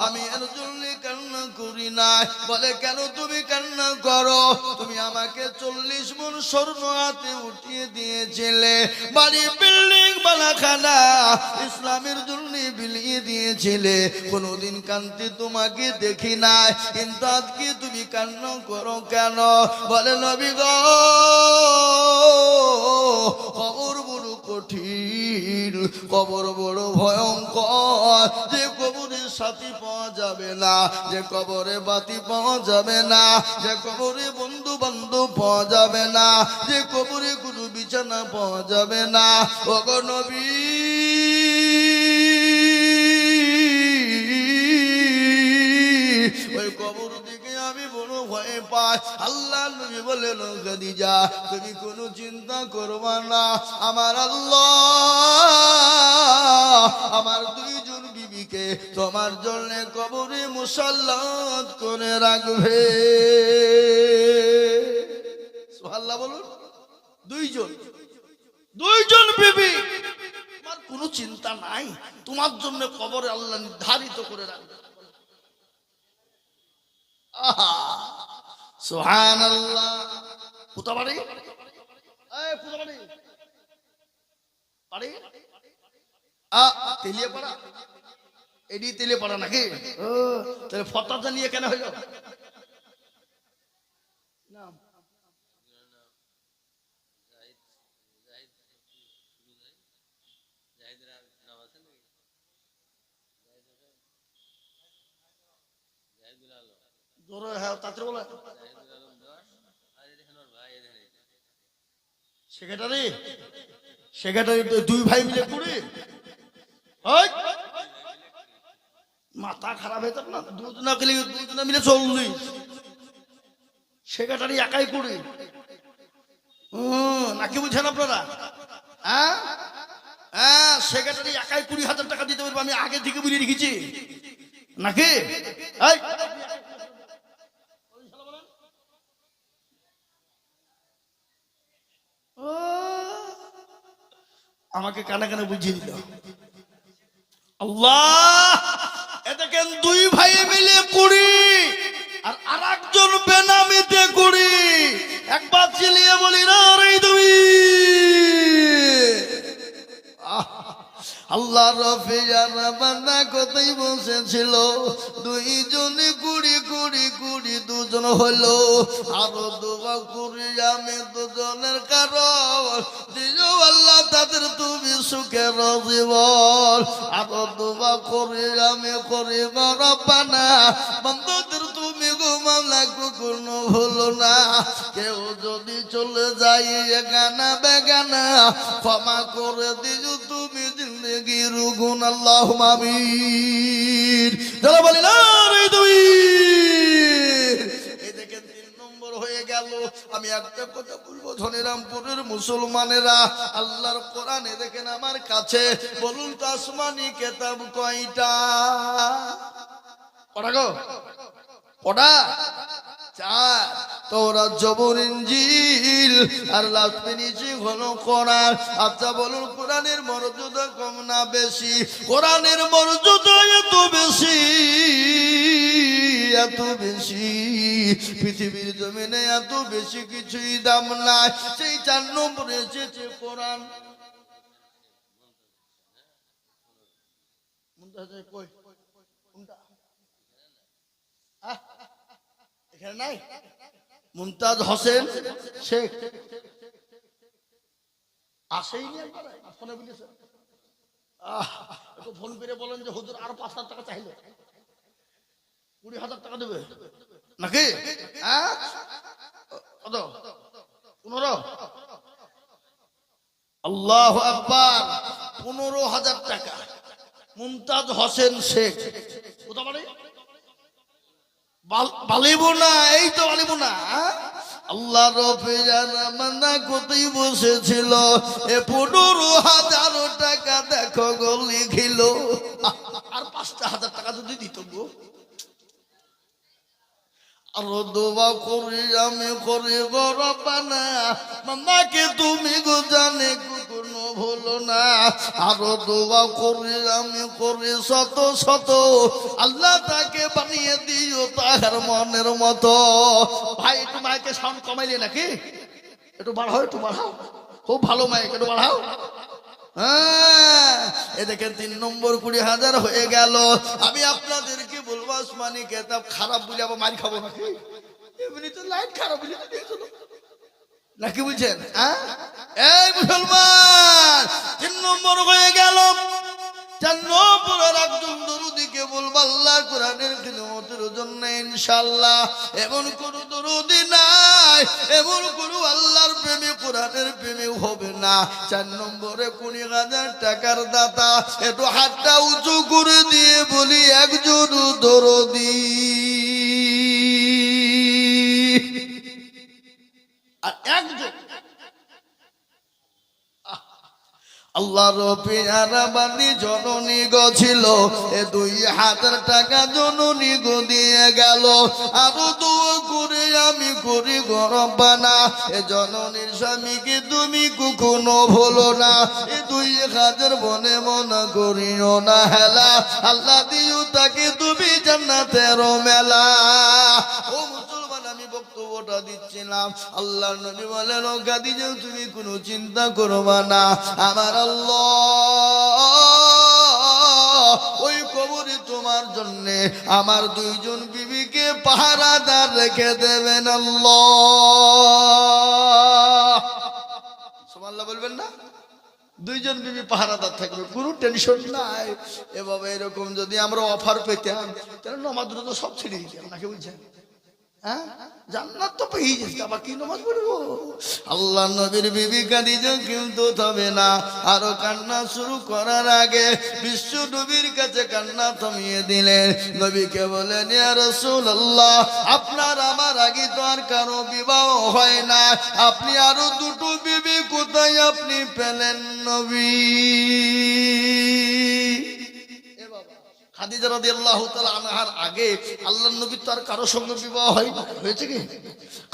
আমি এর জন্য কান্না করি নাই। বলে, কেন তুমি কান্না করো? তুমি আমাকে 40 মণ স্বর্ণ হাতে উঠিয়ে দিয়েছিলে, বাড়ি বিল্ডিং বালাখানা ইসলামের জন্য বিলিয়ে দিয়েছিলে, কোনোদিন কাঁদতে তোমাকে দেখি নাই, কিন্তু আজকে তুমি কান্না করো কেন? বলে, নবী গো, কবর বড় কঠিন, কবর বড় ভয়ঙ্কর, যে কবরে সাথী পাওয়া যাবে না, যে কবরে বাতি পাওয়া যাবে না, যে কবরে বন্ধু বান্ধব পাওয়া যাবে না, যে কবরে কোনো বিছানা পাওয়া যাবে না। ওগো নবী, ওই কবর দিকে আমি বড় ভয় পাই। আল্লাহ নবী বললেন, খাদিজা, তুমি কোনো চিন্তা করবা না, আমার আল্লাহ আমার 2 জন বিবিকে তোমার জন্য কবরে মুসাল্লাত করে রাখবে। সুবহানাল্লাহ বলুন। 2 জন বিবি, তোমার কোনো চিন্তা নাই, তোমার জন্য কবরে আল্লাহ নির্ধারিত করে রাখবে। সুবহানাল্লাহ। কোথা বাড়ি? এই কোথা বাড়ি? বাড়ি তেলিয়াপাড়া। এডি তেলিয়াপাড়া নাকি? ও, তাহলে ফটোটা নিয়ে কেন হইল? নাম সেক্রেটারি 2 ভাই মিলে কুড়ি। মাথা খারাপ হয়ে যাবে না? 2 মিলে 40। সেক্রেটারি একাই কুড়ি নাকি বুঝেন আপনারা? হ্যাঁ, সেক্রেটারি একাই 20,000 টাকা দিতে পারবো, আমি আগে থেকে বুঝে রেখেছি নাকি? আমাকে কানে কানে বুঝিয়ে দিল। আল্লাহ, এ দেখেন 2 ভাই মিলে 20 আর আরেকজন বেনামিতে করি। একবার চিলিয়ে বলি না রে তুমি। আল্লাহ রফিয়ারা বান্দা কোথায় বসেছিল, দুইজনে কুড়ি কুড়ি কুড়ি দুজন হলো। আরো দোয়া করি আমি দুজনের কারণ দিও আল্লাহ তাদের তুমি সুখের জীবন। আরো দোয়া করি আমি করি রব্বানা বান্দাদের তুমি ঘুমালা কখনো হলো না। কেউ যদি চলে যায় এগানা বেগানা ক্ষমা করে দিও তুমি জিন্দেগির গুণ। আল্লাহুম্মা আমিন। যারা বলি না রে তুই। এই দেখেন 3 নম্বর হয়ে গেল। আমি একটা কথা বলবো ধনিরামপুরের মুসলমানেরা, আল্লাহর কোরআনে দেখেন আমার কাছে বলুন তো আসমানি কিতাব কয়টা? কটা গো? কটা? 4। তোরা জবর ইনজিল আর লাস্ট নিচে হলো কোরআন। আচ্ছা বলুন কোরআনের মর্যাদা কম না বেশি? কোরআনের মর্যাদা এত বেশি, এত বেশি, পৃথিবীর জমিনে এত বেশি কিছুই দাম নাই। সেই 4 নম্বরে এসেছে কোরআন। এখানে নাই মুমতাজ হোসেন শেখ আসেই নি। ফোনে বলেছে একটু ফোন করে বলেন যে হুজুর আরো 5,000 টাকা চাইলে 20,000 টাকা দেবে নাকি? কত? 15। আল্লাহু আকবার। 15,000 টাকা মুমতাজ হোসেন শেখ। কোথা বাড়ি? বালিব না, এই তো বালিব না। আল্লাহ রফিয়ারা মানা কোথায় বসেছিল? 15,000 টাকা দেখো গো লিখিল। আর 5,000 টাকা যদি দিত গো। আরো দোয়া করি আমি করি গো রব্বানা মামাকে তুমি গো জানে কোনো ভুলো না। আরো দোয়া করি আমি করি শত শত আল্লাহ তাকে বানিয়ে দিও তার মনের মতো। ভাই একটু মাইকে সাউন্ড কমাইলে নাকি? একটু বাড়াও, একটু বাড়াও। খুব ভালো মাইক, একটু বাড়াও। হ্যাঁ, এ দেখেন 3 নম্বর 20,000 হয়ে গেল। আমি আপনাদেরকে বলবো আসমানি কিতাব খারাপ বলে আবার মার খাবো নাকি? এমনি তো লাইট খারাপ বলে নাকি বুঝছেন? এই মুসলমান 3 নম্বর হয়ে গেল। 4 নম্বরের একজন দরুদিকে বলবো আল্লাহ কোরআনের খিদমতের জন্য ইনশাআল্লাহ। এমন কোন দরুদি নাই, এমন কোন আল্লাহর প্রেমে কোরআনের প্রেমে হবে না। 4 নম্বরে 20,000 টাকার দাতা একটু হাতটা উঁচু করে দিয়ে বলি একজন দরুদি। আর একজন আল্লাহ রফিয়ারা বান্দি জননী গো ছিল, 2,000 টাকা জননী গো দিয়ে গেল। আরো দোয়া করে আমি করি গো রব্বানা এ জননীর স্বামীকে তুমি কখনো ভুলো না। 2,000 বনে মনে করিও না হেলা, আল্লাহ দিও তাকে তুমি জান্নাতের মেলা। ও মুসলমান, আমি বক্তব্যটা দিচ্ছিলাম। আল্লাহ নবী বলেন ও খাদিজা তুমি কোনো চিন্তা করবা না, আমার আল্লাহ ওই কবরে তোমার জন্য আমার 2জন বিবিকে পাহারাদার রেখে দেবেন। আল্লাহ সুবহানাল্লাহ বলবেন না? 2জন বিবি পাহারাদার থাকবে, কোনো টেনশন নাই। এভাবে এরকম যদি আমরা অফার পেতাম তাহলে নামাজ রোজা সব ছেড়ে দিতাম নাকি বুঝছেন? হ্যাঁ, জান্নাত তো পেয়ে যেত, আবার কি নামাজ পড়বো? আল্লাহ নবীর বিবি খাদিজা কিন্তু তবে না, আরো কান্না শুরু করার আগে বিশ্ব নবীর কাছে কান্না থামিয়ে দিলেন। নবীকে বলেন ইয়া রাসূলুল্লাহ আপনার আমার আগে তো আর কারো বিবাহ হয় না, আপনি আরো 2টো বিবি কোথায় আপনি পেলেন নবী? খাদিজা রাদিয়াল্লাহু তাআলা আনহার আগে আল্লাহর নবী তো আর কারো সঙ্গে বিবাহ হয়নি, হয়েছে কি?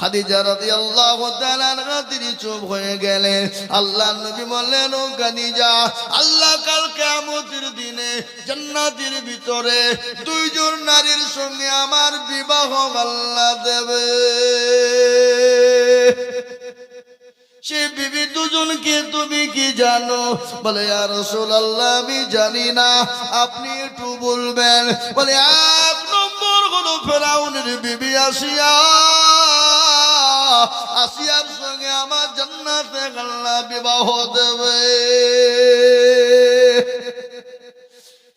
খাদিজা রাদিয়াল্লাহু তাআলা আনহা তিনি চুপ হয়ে গেলেন। আল্লাহর নবী বললেন, ও খাদিজা, আল্লাহ কাল কিয়ামতের দিনে জান্নাতের ভিতরে দুইজন নারীর সঙ্গে আমার বিবাহ আল্লাহ দেবে। সে বিবি দুজনকে তুমি কি জানো? বলে, ইয়া রাসূলুল্লাহ, আমি জানি না, আপনি একটু বলবেন। বলে, এক নম্বর হলো ফেরাউনের বিবি আসিয়া। আসিয়ার সঙ্গে আমার জান্নাতে আল্লাহ বিবাহ দেবে।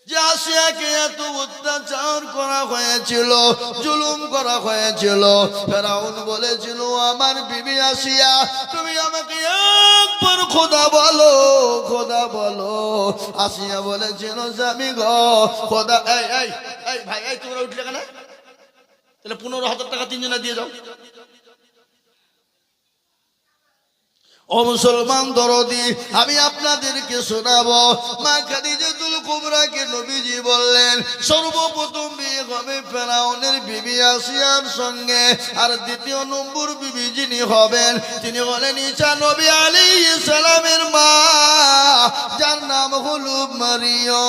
যে আসিয়াকে এত অত্যাচার করা হয়েছিল, জুলুম করা হয়েছিল, ফেরাউন বলেছিল, আমার বিবি আসিয়া, তুমি আমাকে একবার খোদা বলো, খোদা বলো। আসিয়া বলেছিল, স্বামী গো, খোদা। এই এই এই ভাই, এই তোমরা উঠলে কেন? তাহলে 15,000 টাকা তিনজনে দিয়ে যাও। ও মুসলমান দরদি, আমি আপনাদেরকে শোনাবো। মা খাদিজাতুল কুবরাকে নবীজি বললেন, সর্বপ্রথম বিয়ে হবে ফেরাউনের বিবি আসিয়ার সঙ্গে। আর দ্বিতীয় নম্বর বিবি যিনি হবেন, তিনি হলেন ঈসা নবী আলাইহিস সালামের মা, যার নাম হলো মারিয়াম।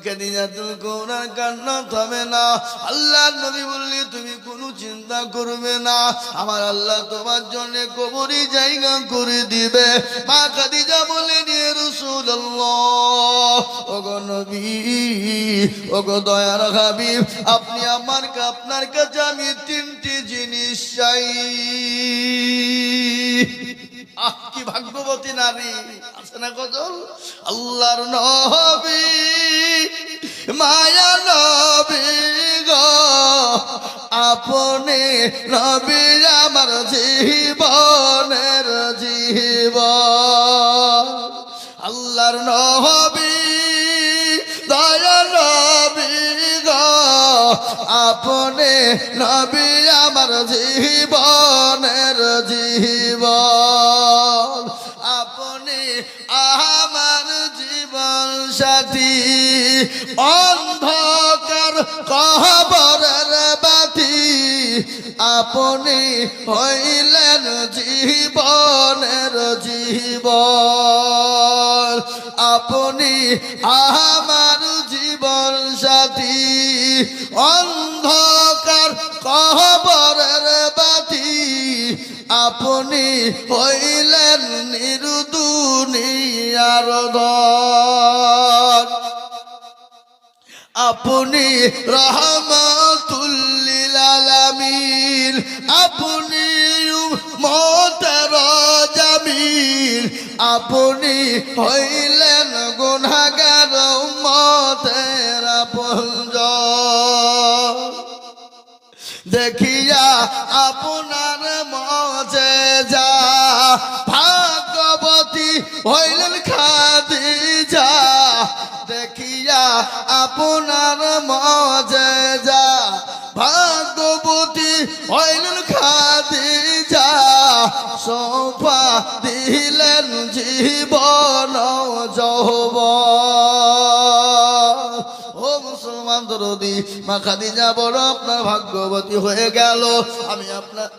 খাদিজাতুল কুবরার কান্না থামে না। আল্লাহর নবী বললেন, তুমি কোনো চিন্তা করবে না, আমার আল্লাহ তোমার জন্য কবরি জায়গা করে দিবে। মা খাদিজা বললেন, ইয়া রাসূলুল্লাহ, ওগো নবী, ওগো দয়ার হাবিব, আপনি আপনার কাছে আমি 3টি জিনিস চাই। কি ভাগ্যবতী নারী আছে না গজল? আল্লাহর নবী, মায়া নবী গো, আপনি নবী আমার জীবনের জীবন। আল্লাহর নবী, দয়া নবী গো, আপনি নবী আমার জীবনের জীবন। আপনি আমার জীবন সাথী, অন্ধকার কবরের বাতি, আপনি হইলেন জীবনের জীবন। আপনি আমার জীবন সাথী, অন্ধকার কবরের বাতি, আপনি হইলেন নির্দুনিয়ার ধন। আপনি রহমাতুল লিল আলামিন, আপনি উম্মতের জামিল, আপনি হইলেন গুনাহগার উম্মতের আপনজন। দেখিয়া আপনার মুজিজা, ভাগ্যবতী হইলেন খাদিজা। দেখিয়া আপনার মুজিজা, ভাগ্যবতী হইলেন খাদিজা। সোফা দিলেন জীবন যৌবন। ও মুসলমান দরদি, মা খাদিজা বড় আপনার ভাগ্যবতী হয়ে গেল। আমি আপনার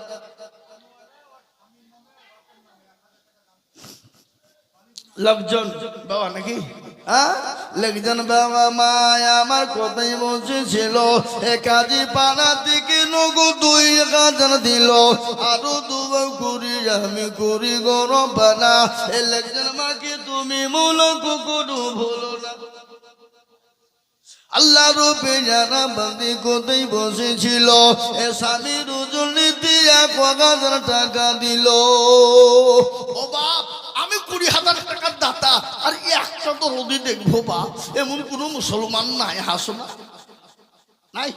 লোকজন বাবা নাকি লোকজন বাবা মায় আমার কথাই বলছিল, এ কাজী পাড়া থেকে নগদ 2,000 দিল, আরো 2 করি আমি করি গরম বানা। এ লোকজন মাকে তুমি মূলক কোনো ভুলো না। আল্লাহ রূপে যারা বান্দি কোথায় বসেছিল, এ স্বামীর ওজনে 1,000 টাকা দিল। ও বাপ, আমি 20,000 টাকার দাতা, আর একটা তো রোদি দেখবো বাপ, এমন কোন মুসলমান নাই। হাসো না, নাই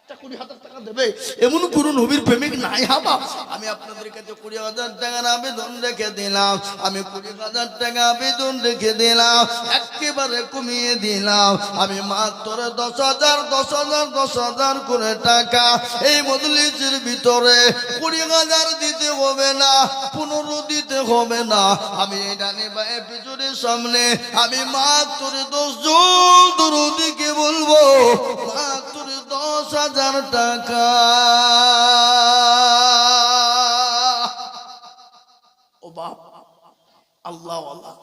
একটা 20,000 টাকা দেবে এমন কোন নবীর প্রেমিক নাই হাবা। আমি আপনাদের কাছে 20,000 টাকার আবেদন রেখে দিলাম, আমি 20,000 টাকা আবেদন রেখে দিলাম, একেবারে কমিয়ে দিলাম। আমি মাত্র 10,000 10,000 10,000 করে টাকা এই মজলিসের ভিতরে 20,000 দিতে হবে না, 15 দিতে হবে না। আমি ডানে বায়ে পিছনের সামনে আমি মাত্র 10 জন দরুদকে বলবো মাত্র 10,000 টাকা। ও বাপ, আল্লাহ আল্লাহ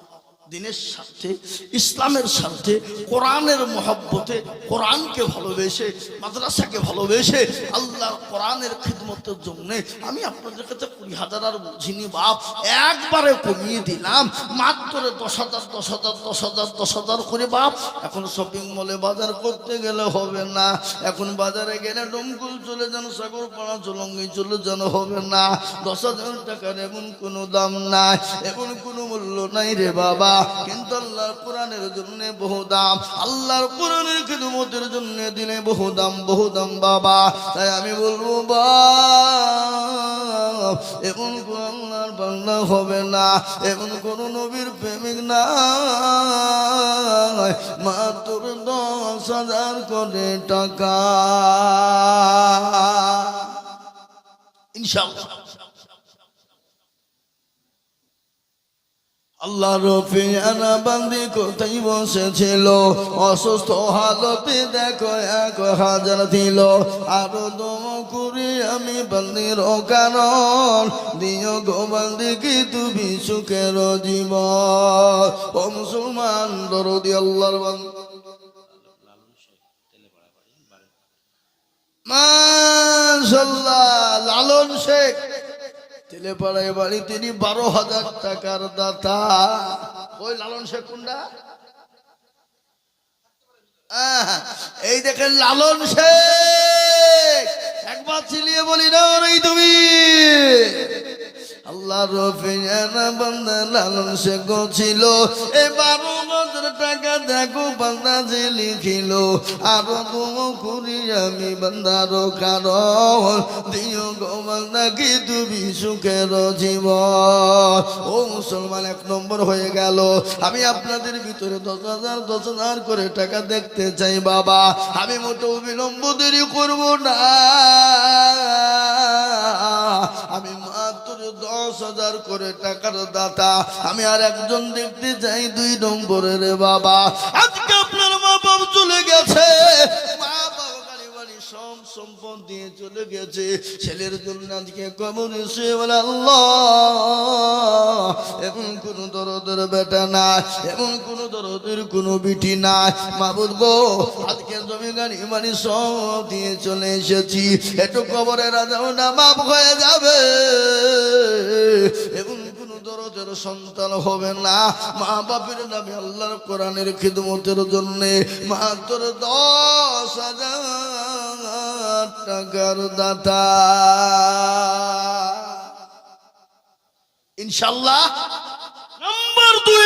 দিনের স্বার্থে, ইসলামের স্বার্থে, কোরআনের মহব্বতে, কোরআনকে ভালোবেসে, মাদ্রাসাকে ভালোবেসে, আল্লাহর কোরআনের খিদমতের জন্য আমি আপনাদের কাছে 20,000 আর বুঝিনি বাপ, একবারে কমিয়ে দিলাম মাত্র 10,000 10,000 10,000 10,000 করে বাপ। এখন শপিং মলে বাজার করতে গেলে হবে না, এখন বাজারে গেলে ডমকুল চলে যান, সাগরপাড়া চলঙ্গি চলে যান, হবে না। 10,000 টাকার এমন কোনো দাম নাই, এমন কোনো মূল্য নাই রে বাবা। কিন্তু আল্লাহর কোরআনের জন্য বহু দাম, আল্লাহর কোরআনের খিদমতের জন্য দিলে বহু দাম বাবা। তাই আমি বলবো বাপ, এমন কোন আল্লাহর বান্দা হবে না, এমন কোন নবীর প্রেমিক নাই মাত্র 10,000 করে টাকা ইনশাআল্লাহ। আল্লাহ রফিয়ানা বান্দি কোথায় বসেছিল, অসুস্থ হালতে দেখো 1,000 দিল। আরো দম করি আমি বান্দির কারণ, দিও গো বান্দি কি তুমি সুখের জীবন। ও মুসলমান দরদি আল্লাহর বান্দি মাশাআল্লাহ, লালন শেখ তেলেপাড়ায় বাড়ি, তিনি 12,000 টাকার দাতা। ওই লালন শেখ কোনটা? এই দেখেন লালন শেখ, একবার চিলিয়ে বলি না ওই তুমি। আল্লাহ রফিয়ানা বান্দা লালন শেখ ছিল, এই 12,000 টাকা দেখো বান্দা যে লিখিল। আরো দম করি আমি বান্দার কারণ, দিও গো বান্দা কি তুমি সুখের জীবন। ও মুসলমান, 1 নম্বর হয়ে গেল। আমি আপনাদের ভিতরে 10,000 10,000 করে টাকা দেখতে চাই বাবা। আমি মোটেও বিলম্ব দেরি করব না, আমি মাত্র 10,000 করে টাকার দাতা। আমি আর একজন দেখতে চাই 2 নম্বরের বাবা। আজকে আপনার মা বাপ চলে গেছে, মা বাবা গাড়ি বাড়ি সব সম্পদ দিয়ে চলে গেছে, ছেলের জন্য আজকে কবরে শুয়ে বলে আল্লাহ এমন কোন দরদের বেটা নাই, এমন কোন দরদের কোন বিটি নাই। মাবুদ গো, আজকে জমি গাড়ি বাড়ি সব দিয়ে চলে এসেছি, একটু কবরে রাজাও না মাপ হয়ে যাবে। এবং কোন দরদের সন্তান হবে না, মা বাপের নামে আল্লাহর কোরআনের খিদমতের জন্য মাত্র 10,000 টাকার দাতা ইনশাআল্লাহ। নাম্বার 2,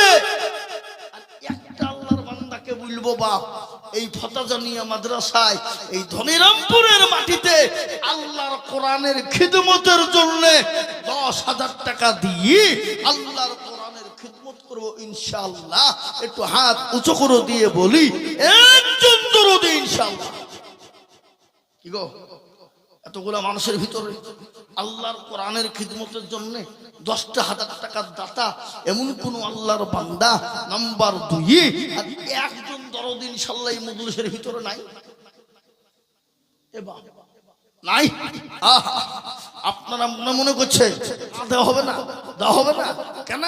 একটা আল্লাহর বান্দাকে বলবো বাপ, এই ফতাজানিয়া মাদ্রাসায় এই ধনিরামপুরের মাটিতে আল্লাহর কোরআনের খিদমতের জন্য 10,000 টাকা দিয়ে আল্লাহর কোরআনের খিদমত করব ইনশাআল্লাহ। একটু হাত উঁচু করে দিয়ে বলি একজন দরদি ইনশাআল্লাহ। কি গো, এতগুলা মানুষের ভিতরে আল্লাহর কোরআনের খিদমতের জন্য 10,000 টাকার দাতা এমন কোন আল্লাহর বান্দা নাম্বার 2 আর একজন দরদ ইনশাআল্লাহ এই মজলিসের ভিতরে নাই? নাই? আপনারা মনে করছে দেওয়া হবে না, দেওয়া হবে না কেন?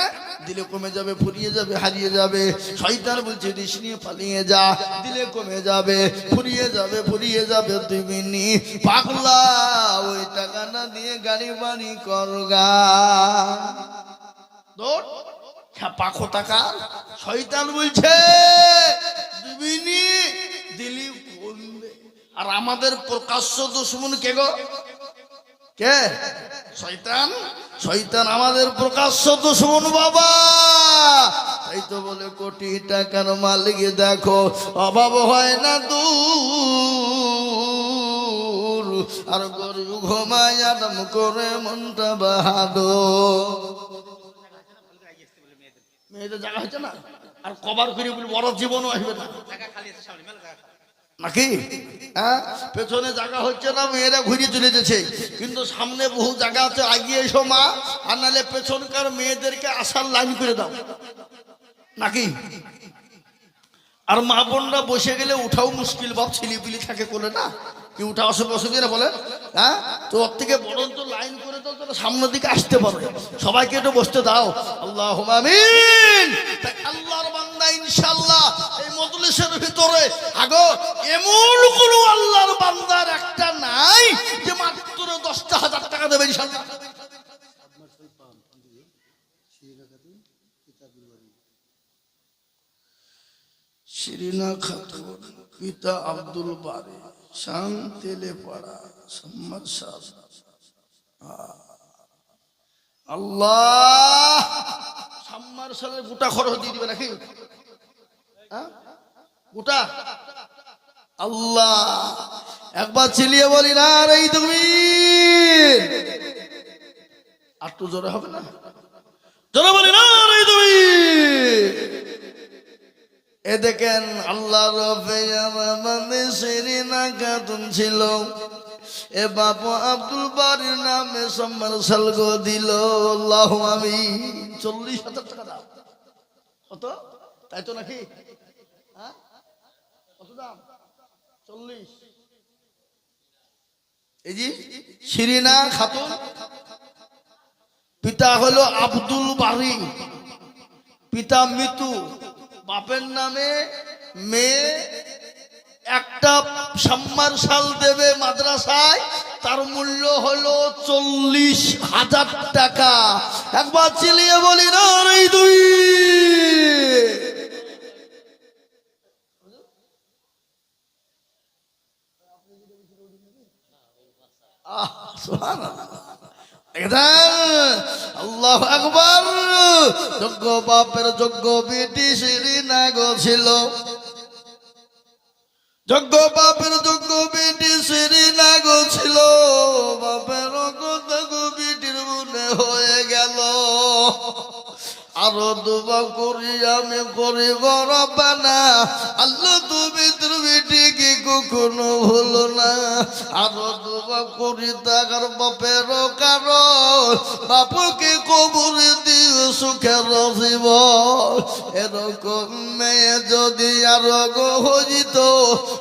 দিলে কমে যাবে, ফুরিয়ে যাবে, হারিয়ে যাবে। শয়তান বলছে দিস নিয়ে পালিয়ে যা, দিলে কমে যাবে, ফুরিয়ে যাবে, ফুরিয়ে যাবে। তুমি নি পাগলা, ওই টাকা না দিয়ে গাড়ি বাড়ি করগা দৌড় পাখো টাকা। শয়তান বলছে তুমি নি দিলি কমবে। আর আমাদের প্রকাশ্য দুশমন কে গো? কে? শয়তান। শয়তান আমাদের প্রকাশ্য দুশমন বাবা। তাই তো বলে কোটি টাকার মালিক দেখো অভাব হয় না দূর, আর গরু ঘুমায় আরাম করে মনটা বাহাদুর। মেয়েদের জায়গা হচ্ছে না, আর কবার করে বলি বড় জীবনও আসবে না নাকি? হ্যাঁ, পেছনে জায়গা হচ্ছে না, মেয়েরা ঘুরে চলে যেছে, কিন্তু সামনে বহু জায়গা আছে, আগিয়ে এসো মা, আর নাহলে পেছনকার মেয়েদেরকে আসার লাইন করে দাও নাকি? আর মা বোনরা বসে গেলে উঠাও মুশকিল, বাপ ছিলিপিলি থাকে কোলে না, কি উঠা অসুবিধা বলে? হ্যাঁ, তো ওর থেকে বরং তো লাইন করে দাও, তাহলে সামনের দিকে আসতে পারবে, সবাইকে একটু বসতে দাও। আল্লাহুম্মা আমিন। তাই আল্লাহর বান্দা ইনশাআল্লাহ এই মজলিসের ভিতরে আগো এমন কোন আল্লাহর বান্দার একটা নাই যে মাত্র 10,000 টাকা দেবে ইনশাআল্লাহ। শিরিনা খাতুন, পিতা আব্দুল বারি, শান তেলেপাড়া, সম্মাদ। আল্লাহ সাম্মার সালের গোটা খরচ দিয়ে দিবে নাকি? গোটা আল্লাহ একবার চিলিয়ে বলি না রে তুমি, আর তো জোরে হবে না, জোরে বলি না রে তুমি। এ দেখেন আল্লাহ রবে শিরিনা খাতুন ছিল, এ বাপু আব্দুল বারির নামে সম্মান সালগো দিল। আল্লাহু আমিন। 40,000 টাকা দাম, কত তাই তো নাকি? হ্যাঁ, কত দাম? 40। এই জি শিরিনা খাতুন, পিতা হলো আব্দুল বারি, পিতা মৃত্যু, বাপের নামে মেয়ে একটা সাম্মারশাল দেবে মাদ্রাসায়, তার মূল্য হলো 40,000 টাকা। একবার চিলিয়ে বলি না রে দুই। আল্লাহু আকবার। যোগ্য বাপের যোগ্য বেটি শিরিনা গো ছিল, যোগ্য বাপের যোগ্য বেটি শিরিনা গো ছিল, বাপের যোগ্য বেটির মনে হয়ে গেল। আরো দুবা করি আমি করি রব্বানা, আল্লাহ তুমি তোর বেটিকে কখনো ভুলো না। আরো দুবা করি তার বাপের কারণ, বাপকে কবর দিও সুখের জীবন। এরকম মেয়ে যদি আরো গো হইত,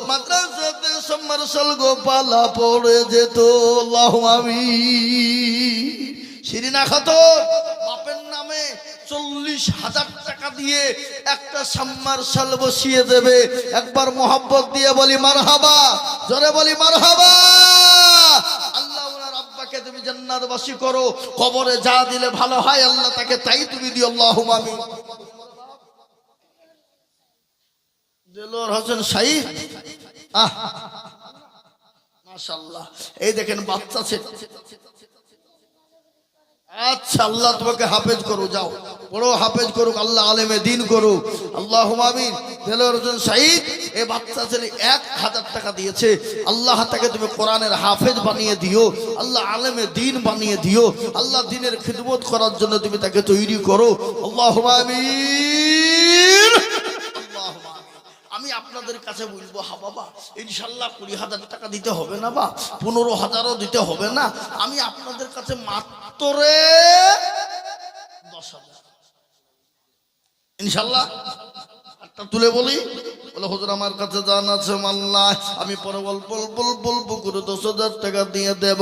মাদ্রাসাতে সম্মারশাল গোপালা পড়ে যেত। আল্লাহু আমিন। শিরিনা খাতুন বাপের নামে 40,000 টাকা দিয়ে একটা সাম্মারশাল বসিয়ে দেবে। একবার মোহাব্বত দিয়ে বলি মারহাবা, জোরে বলি মারহাবা। আল্লাহ ওনার আব্বাকে তুমি জান্নাতবাসী করো, কবরে যা দিলে ভালো হয় আল্লাহ তাকে তাই তুমি দিও। আল্লাহুম্মা আমিন। দেলোয়ার হোসেন শাহী, মাশাআল্লাহ। এই দেখেন বাচ্চা ছেলে। আচ্ছা, আল্লাহ তোমাকে হাফেজ করো, যাও বড় হাফেজ করুক, আল্লাহ আলেমে দিন করুক। আল্লাহুম্মা আমিন। দেলোয়ার হোসেন শাহী এই বাচ্চা ছেলে 1,000 টাকা দিয়েছে। আল্লাহ তাকে তুমি কোরআনের হাফেজ বানিয়ে দিও, আল্লাহ আলেমে দিন বানিয়ে দিও, আল্লাহ দিনের খিদমত করার জন্য তুমি তাকে তৈরি করো। আল্লাহুম্মা আমিন। আল্লাহুম্মা আমিন। আমি আপনাদের কাছে বলবো, হা বাবা ইনশাল্লাহ 20,000 টাকা দিতে হবে না, বা 15,000ও দিতে হবে না, আমি আপনাদের কাছে মাত্র 10,000 ইনশাল্লাহ একটা তুলে বলি। বলে হুজুর আমার কাছে জান আছে মাল্লাহ, আমি পরে বলবো করে 10,000 টাকা দিয়ে দেব।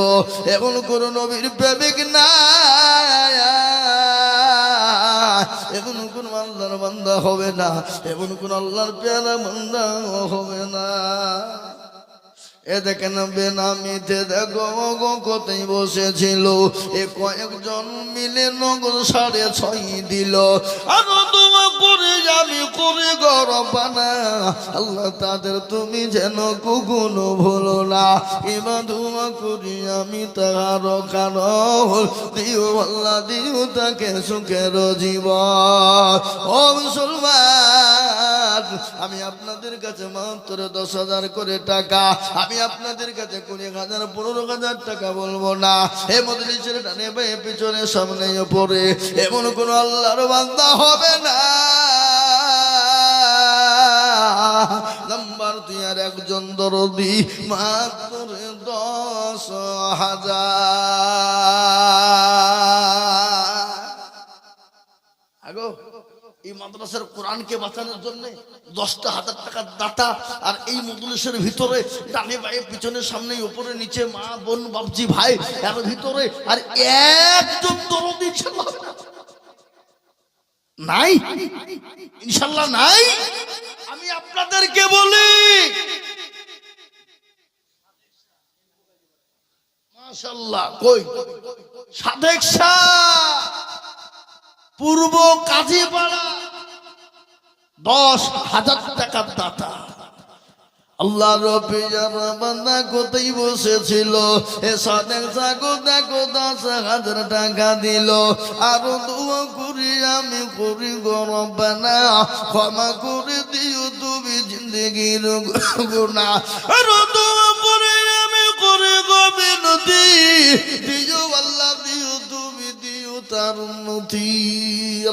এমন কোন নবীর প্রেমিক না, এমন কোন আল্লাহর বান্দা হবে না, এমন কোন আল্লাহর পেয়ারা বান্দা হবে না। এ দেখেন বেনামিতে দেখো কোথায় বসেছিল, এ কয়েকজন মিলে নগদ 6.5 দিল। আরো তোমা করে আমি করে গরবানা, আল্লাহ তাদের তুমি যেন কখনো ভুলো না। এবার ধুমা করি আমি তার কারণ দিও, আল্লাহ দিও তাকে সুখের জীবন। ও মুসলমান আমি আপনাদের কাছে মাত্র 10,000 করে টাকা, আমি আপনাদের কাছে 20,000 15,000 টাকা বলবো না। হে মজলিসের ডানে বায়ে পিছনে সামনে উপরে এমন কোন আল্লাহর বান্দা হবে না। নাম্বার 2 আর একজন দরদি মাত্র 10,000। আগো এই মাদ্রাসার কোরআনকে বাঁচানোর জন্য 10,000 টাকার দাতা, আর এই মজলিসের ভিতরে ডানে বায়ে পিছনে সামনে উপরে নিচে মা বোন বাপজি ভাই এর ভিতরে আর একজন দরদি ইনশাআল্লাহ নাই, ইনশাআল্লাহ নাই। আমি আপনাদেরকে বলি মাশাআল্লাহ কই সাদেক শাহ পূর্ব কাজীপাড়া 10,000 টাকার দাতা। আল্লাহ রব্বি যারা বান্দা কোথায় বসেছিল এ সাদেক সাগো দেখো 10,000 টাকা দিল। আরো দোয়া করি আমি করি গো রব্বানা ক্ষমা করে দিও তুমি জিন্দেগির গুনাহ। আরো দোয়া করি আমি করি গো বিনতি দিও আল্লাহ দিও তুমি দিও তার উন্নতি।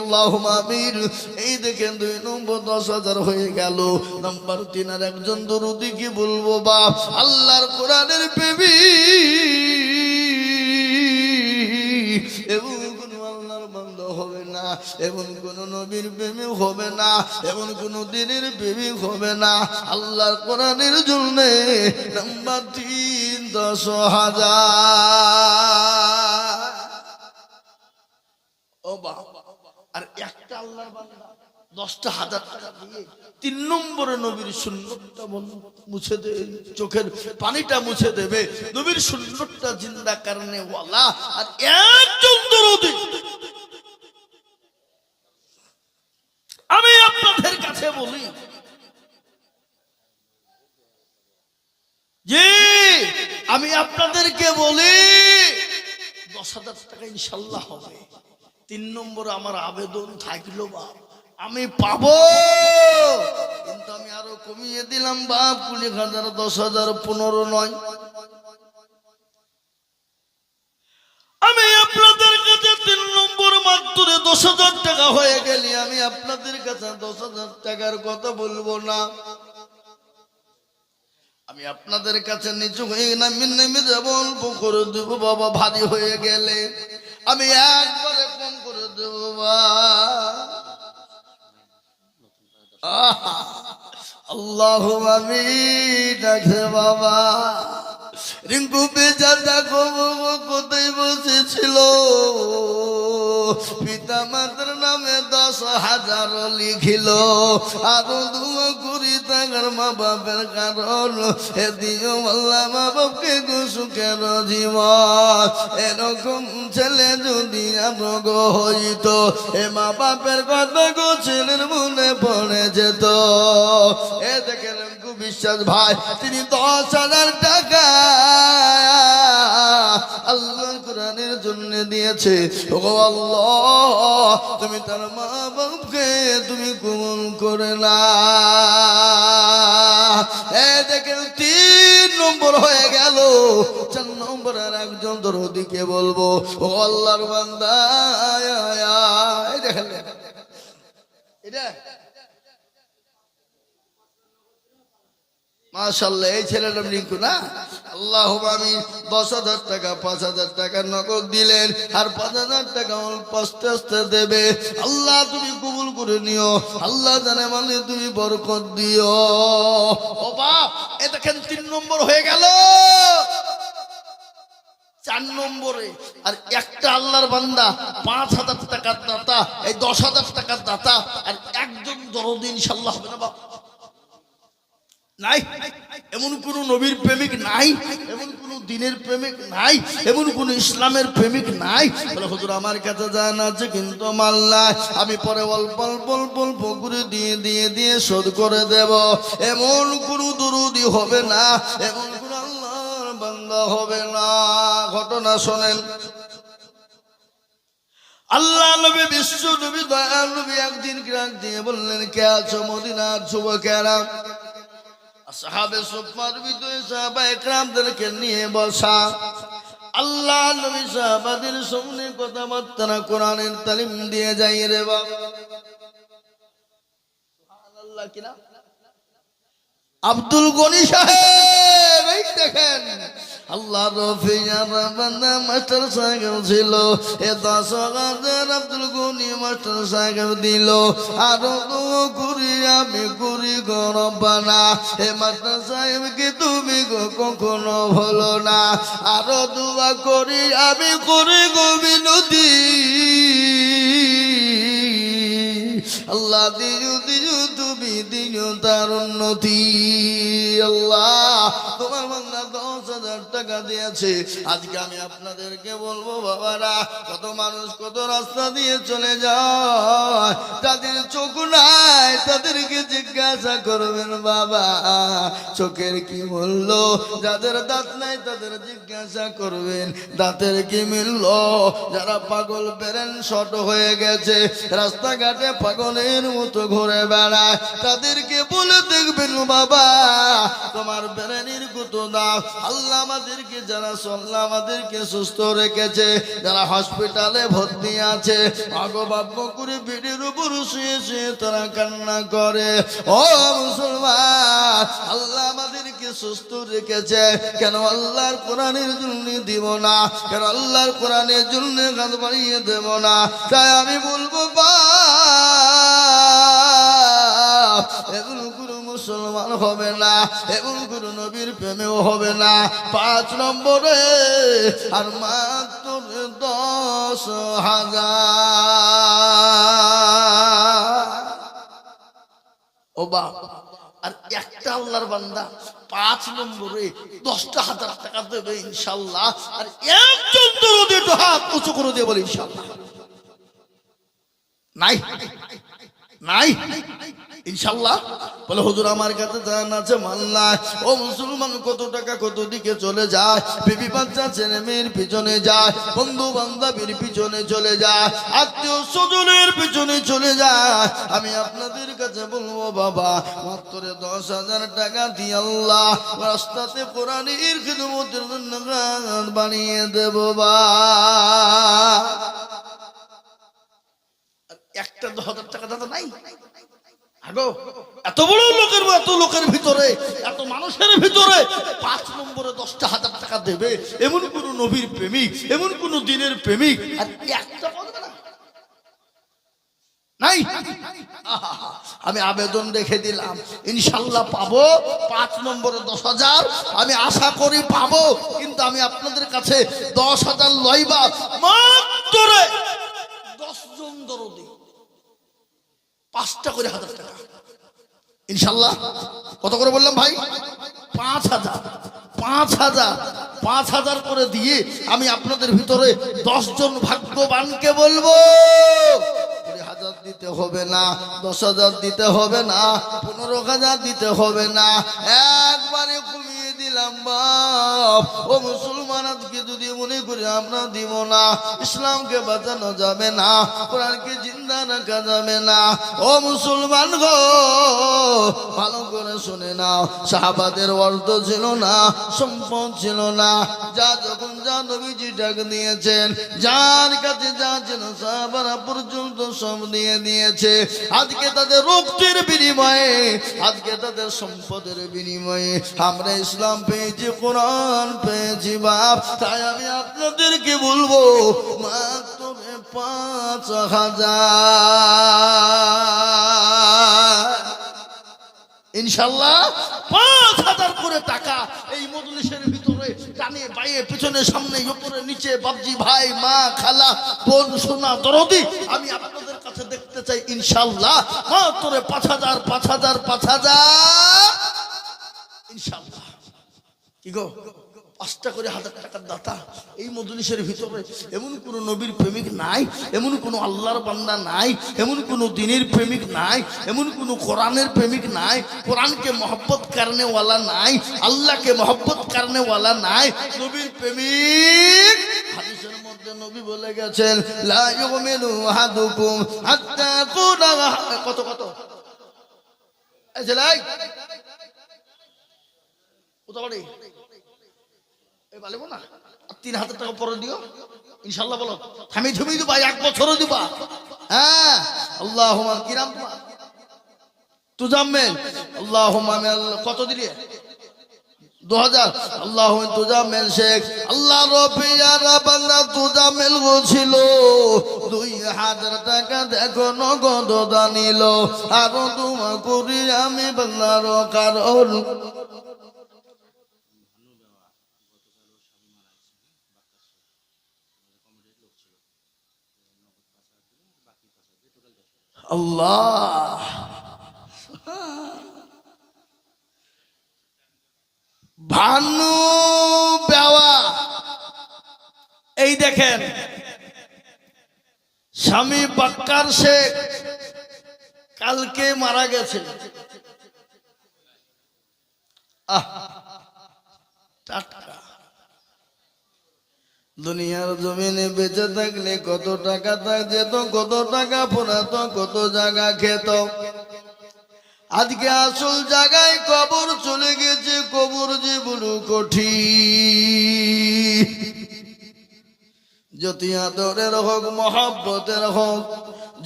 আল্লাহুম্মা আমিন। এই দেখেন 2 নম্বর 10,000 হয়ে গেল। নাম্বার 3 আর একজন দরদি কি বলবো বাপ আল্লাহর কোরআনের প্রেমিক এমন কোন আল্লাহর বান্দা হবে না, এমন কোন নবীর প্রেমিক হবে না, এমন কোন দিনের প্রেমিক হবে না আল্লাহর কোরআনের জন্য। নাম্বার 3 10,000। ও বাবা, আর একটা আল্লাহর বান্দা 10,000 টাকা দিয়ে 3 নম্বরে নবীর সুন্নতটা মুছে দেবে, চোখের পানিটা মুছে দেবে, নবীর সুন্নতটা জিন্দা করনে ওয়ালা আর একজন দরদি। আমি আপনাদের কাছে বলি জি, আমি আপনাদেরকে বলি 10,000 টাকা ইনশাআল্লাহ হবে। 3 নম্বরে আমার আবেদন থাকলো বাপ আমি পাবো, কিন্তু আমি আরো কমিয়ে দিলাম বাপ 20,000 10,000 15 নয়। আমি আপনাদের কাছে 3 নম্বর মাত্র 10,000 টাকা হয়ে গেলি আমি আপনাদের কাছে 10,000 টাকার কথা বলবো না। আমি আপনাদের কাছে নিচু হয়ে নেমে যাব, অল্প করে দেব বাবা, ভারী হয়ে গেলে আমি একবারে কম করে দেব বাবা। আল্লাহুম্মা আমিন। ডাকে বাবা রিঙ্কু বেচারা কোথায় বসেছিল, পিতা মাতার নামে 10,000 লিখিল। আরো দোয়া করি তার মা বাপের কারণ এ দিও আল্লাহ মা বাপকে গো সুখের জীবন। এরকম ছেলে যদি আরোগ হইত এ মা বাপের কথা গো ছেলের মনে পড়ে যেত। এ দেখেন রিঙ্কু বিশ্বাস ভাই তিনি 10,000 টাকা আল্লাহর কোরআনের জন্য দিয়েছে। ও আল্লাহ তুমি তার মা বাপকে তুমি কবুল করে না। এই দেখেন 3 নম্বর হয়ে গেল। 4 নম্বর আর একজন দরদিকে বলবো ও আল্লাহর বান্দা এই দেখেন এটা মাশাআল্লাহ এই ছেলেটা রিঙ্কু না। আল্লাহুম্মা আমিন। 10,000 টাকা 5,000 টাকা নগদ দিলেন আর 5,000 টাকা অল্প আস্তে আস্তে দেবে। আল্লাহ তুমি কবুল করে নিও, আল্লাহ জানে মানে তুমি বরকত দিও। ও বাপ এ দেখেন 3 নম্বর হয়ে গেল। 4 নম্বরে আর একটা আল্লাহর বান্দা 5,000 টাকার দাতা, এই 10,000 টাকার দাতা আর একজন দরদি ইনশাআল্লাহ হবে না বাপ নাই। এমন কোন নবীর প্রেমিক নাই, এমন কোন দিনের প্রেমিক নাই, এমন কোন ইসলামের প্রেমিক নাই। বলে হুজুর আমার কাছে জান আছে কিন্তু মাল নাই, আমি পরে অল্প অল্প অল্প অল্প করে দিয়ে শোধ করে দেব। এমন কোন দরুদি হবে না, এমন কোন আল্লাহর বান্দা হবে না। ঘটনা শোনেন আল্লাহ নবী বিশ্ব নবী দয়াল নবী একদিন ডাক দিয়ে বললেন, কে আছো মদিনার যুবকেরা? আসহাবে সুফফার ভিতরে সাহাবায়ে কেরামদেরকে নিয়ে বসা। আল্লাহ নবী সাহাবাদের সামনে কথাবার্তা কোরআনের তালিম দিয়ে যাই রে বাবা। সুবহানাল্লাহ কিনা? আব্দুল গনি সাহেব এই দেখেন আল্লাহ রফিয়ার বান্দা মাস্টার সাহেব ছিল, এ 10,000 আব্দুল গনি মাস্টার সাহেব দিল। আরো দোয়া করি আমি করি গো রব্বানা, এ মাস্টার সাহেবকে তুমি কখনো ভুলো না। আরো দোয়া করি আমি করি গো বিনতি, আল্লাহ দিও দিও তুমি দিও তার উন্নতি। আল্লাহ তোমার বান্দা 10,000 টাকা দিয়েছে। আজকে আমি আপনাদেরকে বলবো বাবারা, কত মানুষ কত রাস্তা দিয়ে চলে যায়, তাদের চোখ নাই, তাদেরকে জিজ্ঞাসা করবেন বাবা চোখের কি মূল্য। যাদের দাঁত নাই তাদের জিজ্ঞাসা করবেন দাঁতের কি মূল্য। যারা পাগল ব্রেন শর্ট হয়ে গেছে, রাস্তাঘাটে পাগলের মতো ঘুরে বেড়ায়, তাদেরকে বলে দেখবেন বাবা তোমার ব্রেনের কত দাম। আল্লাহ আমাদেরকে যারা আল্লাহ আমাদেরকে সুস্থ রেখেছে, যারা হসপিটালে ভর্তি আছে, আগবাব্য করে বেডের উপর শুয়ে শুয়ে তারা কান্না করে। ও মুসলমান, আল্লাহ আমাদেরকে সুস্থ রেখেছে কেন? আল্লাহর কোরআনের জন্য দিব না কেন? আল্লাহর কোরআনের জন্য হাত বাড়িয়ে দেব না? তাই আমি বলবো এমন কোনো মুসলমান হবে না, এমন কোনো নবীর প্রেমেও হবে না। 5 নম্বরে আর মাত্র 10,000। ও বাপ, আর একটা আল্লাহর বান্দা 5 নম্বরে 10,000 টাকা দেবে ইনশাল্লাহ। আর একজন দরদি তো হাত উঁচু করে দিয়ে বলে ইনশাল্লাহ। নাই নাই ইনশাল্লাহ বলে হুজুর আমার কাছে জান আছে মাল্লা। ও মুসলমান, কত টাকা কত দিকে চলে যায়, বিবি বাচ্চা ছেলে মেয়ের পিছনে যায়, বন্ধু বান্ধবের পিছনে চলে যায়, আত্মীয় স্বজনের পিছনে চলে যায়। আমি আপনাদের কাছে বলবো বাবা মাত্র 10,000 টাকা দিয়ে আল্লাহ রাস্তাতে কোরআনের খিদমতের জন্য বানিয়ে দেব বা। একটা 10,000 টাকা দাদা নাই আগো, এত বড় লোকের ভিতরে, এত মানুষের ভিতরে 5 নম্বরে 10,000 টাকা দেবে এমন কোন নবীর প্রেমিক, এমন কোন দিনের প্রেমিক আর একটা বলবে না? নাই। আমি আবেদন রেখে দিলাম, ইনশাল্লাহ পাবো 5 নম্বরে 10,000। আমি আশা করি পাবো, কিন্তু আমি আপনাদের কাছে 10,000 লইবা মাত্র 10 জন দরদি 5টা করে 1,000 টাকা ইনশাল্লাহ। কত করে বললাম ভাই? 5,000 5,000 করে দিয়ে আমি আপনাদের ভিতরে 10 জন ভাগ্যবানকে বলবো 20,000 দিতে হবে না, 10,000 দিতে হবে না, 15,000 দিতে হবে না, একবারে কমিয়ে দিলাম বাপ। ও মুসলমান, আজকে যদি মনে করি আমরা দিব না, ইসলামকে বাঁচানো যাবে না, কোরআনকে জিন্দা রাখা যাবে না। ও মুসলমান গো, ভালো করে শুনে নাও, সাহাবাদের অর্থ ছিল না, সম্পদ ছিল না, যা যখন যা নবীজি ডাক দিয়েছেন, যার কাছে যা ছিল সাহাবারা পর্যন্ত সব দিয়ে দিয়েছে। আজকে তাদের রক্তের বিনিময়ে, আজকে তাদের সম্পদের বিনিময়ে আমরা ইসলাম পেয়েছি, কোরআন পেয়েছি বাপ। তাই আমি আপনাদেরকে বলবো মাত্র 5,000 ইনশাল্লাহ 5,000 করে টাকা এই মজলিসের ভিতরে ডানে বাইরে পিছনে সামনে উপরে নিচে বাপজি ভাই মা খালা বোন সোনা দরদি আমি আপনাদের কাছে দেখতে চাই ইনশাল্লাহ মাত্র 5,000 ইনশাল্লাহ। কি গো, 5টা করে 1,000 টাকার দাতা এই মজলিসের ভিতরে এমন কোন নবীর প্রেমিক নাই, এমন কোন আল্লাহর বান্দা নাই, এমন কোন দ্বীনের প্রেমিক নাই, এমন কোন কোরআনের প্রেমিক নাই, কোরআনকে মহব্বত করনে ওয়ালা নাই, আল্লাহকে মহব্বত করনে ওয়ালা নাই। নবীর প্রেমিক হাদিসের মধ্যে নবী বলে গেছেন লা ইউমিনু আহাদুকুম হাত্তা কুনা কত কত এই যে লাই কত বড়ি এই বলব না 3000 টাকা পরে দিও ইনশাআল্লাহ বলো থামি ঝুমি দিবা এক বছরও দিবা হ্যাঁ আল্লাহুম্মা কিরাম তুজাম্মেল আল্লাহুম্মা কত দিলে 2000 আল্লাহুম্মা তুজাম্মেল শেখ আল্লাহ রব্বি ইয়া রাব্বানা তুজাম্মেল ছিল 2000 টাকা দেখো নগদ দানিল আর দোয়া করি আমি বান্দার কারণ আল্লাহ ভানু বেওয়া এই দেখেন স্বামী বাক্কার শেখ কালকে মারা গেছে টাটকা দুনিয়ার জমিনে বেঁচে থাকলে কত টাকা যেত কত টাকা পোড়াতো কত জায়গা খেত আজকে আসল জায়গায় কবর চলে গেছে কবর যে বড় কঠিন যতই আদরের হোক মহব্বতের হোক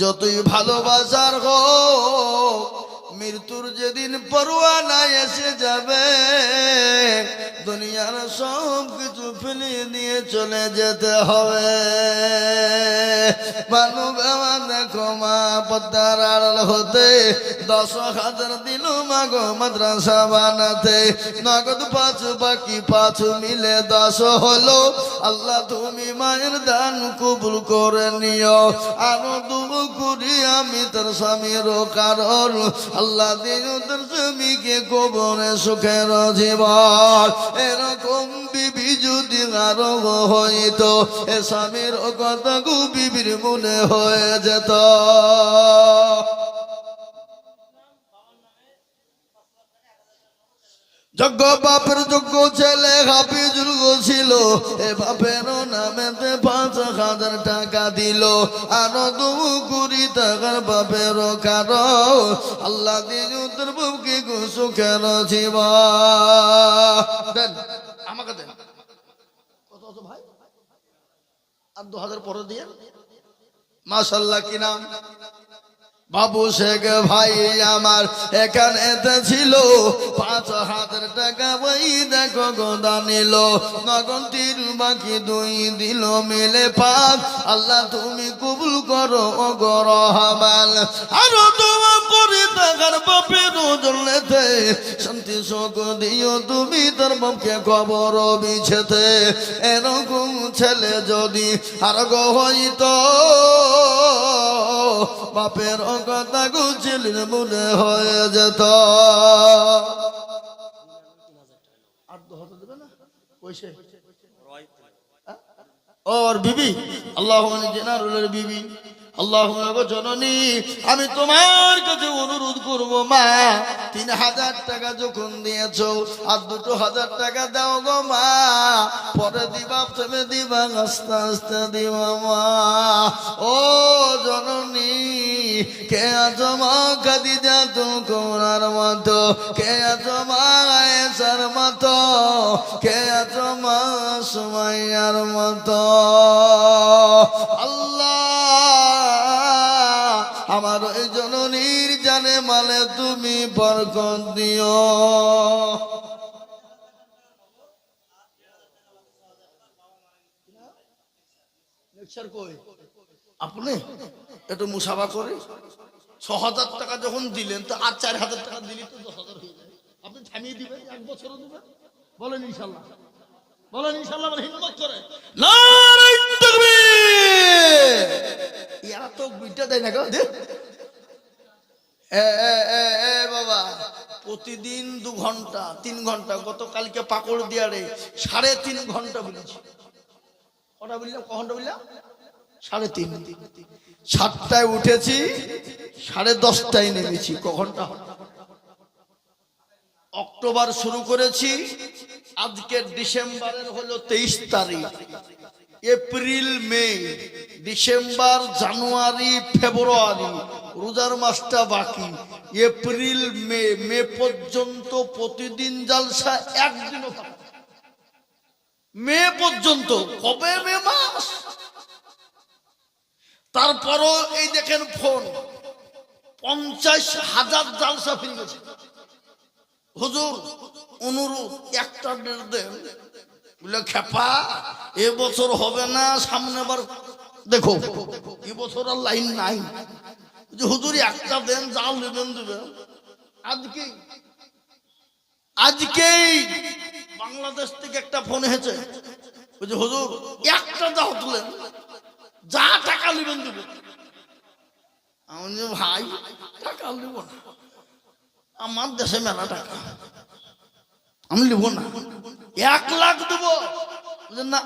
যতই ভালোবাসার হোক মৃত্যুর যেদিন পরোয়ানা এসে যাবে দুনিয়ার সব কিছু ফেলে দিয়ে চলে যেতে হবে মানুষ দেখো মা পদ্মার আড়াল হতে 10,000 দিল মাগো মাদ্রাসা বানাতে নগদ 5 বাকি 5 মিলে 10 হলো আল্লাহ তুমি মায়ের দান কবুল করে নিও আরো দুঃখ করি আমি তোর স্বামীর কারণ আল্লাহ দিন তোর স্বামীকে কবরে সুখের জীবন এরকম বিবি যদি আরো হইতো এ স্বামীর কথা বিবির মনে হয়ে যেত যোগ্য বাপের যোগ্য ছেলে হাফিজুল ছিল এ বাপের নামেতে 5,000 টাকা দিল আরো 2 টাকার বাপের কারণ আল্লাহ দিন তোর বউকে সুখের জীবন দেন আমাকে দেন কত কত ভাই আর 2000 পরে দিয়ে মাশাআল্লাহ কি নাম বাবু শেখ ভাই আমার এখানে ছিল 5,000 টাকা ওই দেখো গোদা নিল নগদ 3 বাকি 2 দিল মিলে 5 আল্লাহ তুমি কবুল করো ও গরহমান আরো দোয়া করি টাকার বাপের জন্যতে শান্তি সুখ দিও তুমি তোর বাপকে কবর বিছেতে এরকম ছেলে যদি আর গো হইতো বাপের কথা গুছিলেন মনে হয়ে যেত और बीबी अल्लाह बीबी আল্লাহ জননী আমি তোমার কাছে অনুরোধ করব মা 3,000 টাকা যখন দিয়েছো আর 2,000 টাকা দাও গো মা পরে দিবা তুমি দিবা আস্তে আস্তে দিবা মা ও জননী কে আছো মা খাদিজা তোমার মতো কে আছো মা আয়েশার মতো কে আছো মা সুমাইয়ার মতো আল্লাহ আমার ওই জননীর জানে মালে তুমি বরকত দিও আপনি একটু মুসাফা করে 6,000 টাকা যখন দিলেন তো আর 4,000 টাকা দিলি তো 10,000 হয়ে যায় আপনি থামিয়ে দিবেন 1 বছরও দিবেন বলেন ইনশাআল্লাহ বলেন ইনশাআল্লাহ বলেন হিম্মত করে নারায়ে তাকবীর ইয়ারা তো বিটা দেয় না গো এ বাবা প্রতিদিন 2 ঘন্টা 3 ঘন্টা গতকালকে পাকড় দিয়ারে 3.5 ঘন্টা বলেছি কটা বললাম ক ঘন্টা বললাম 3.5 7টায় উঠেছি 10:30টায় নেমেছি ক ঘন্টা অক্টোবর শুরু করেছি আজকে ডিসেম্বরের হলো 23 তারিখ এপ্রিল মে ডিসেম্বর জানুয়ারি ফেব্রুয়ারি রোজার মাসটা বাকি। এপ্রিল মে মে পর্যন্ত প্রতিদিন জালসা, একদিনও পাবে না। মে পর্যন্ত, কবে মে মাস। তারপরও এই দেখেন ফোন 50,000 জালসা ফিরে গেছে। হুজুর অনুরোধ একটা ডেট দেন। বলে খেপা এবছর হবে না, সামনে বার দেখো। এবছর আর লাইন নাই। যে হুজুর একটা দেন, যা নেবেন দেবেন। আজকেই বাংলাদেশ থেকে একটা ফোন এসেছে, বুঝে হুজুর একটা দাও তুলেন, যা টাকা নেবেন দেবেন। আমি ভাই টাকা নেব না, আমার দেশে মেলা টাকা, আমি নেব না। 1 লাখ দেবো না,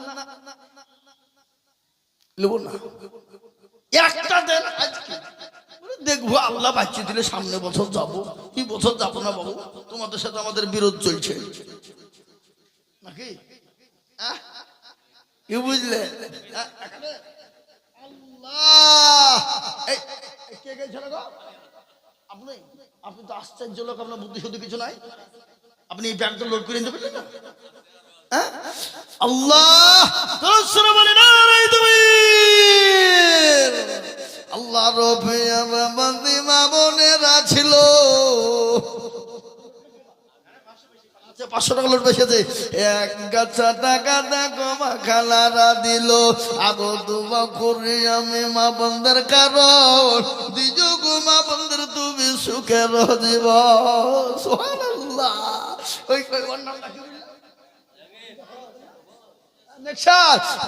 নেব না, একটা দেন আজকে। দেখবো আল্লাহ বাঁচিয়ে দিলে সামনে বছর যাবো, কি বছর যাবো না বাবু, তোমাদের সাথে আমাদের বিরোধ চলছে নাকি? কি বুঝলে? আল্লাহ, কে গেছিল গো? আপনি আপনি তো আশ্চর্য লোক, আপনার বুদ্ধি শুদ্ধি কিছু নাই। আপনি এই ব্যাগটা লোড করে নিতে পারলেন না? আল্লাহ আল্লাহ রবে আমাদের মা বোনেরা ছিল। 500 টাকা লোট বেসেছে, 1 গাছা টাকা দেখো মা খালারা দিল। আরো দুবা করি আমি মা বন্ধের কারণ, দিজো গো মা বন্ধের তুমি সুখের জীবন। সুবহানাল্লাহ। ওই ওর নামটা কি?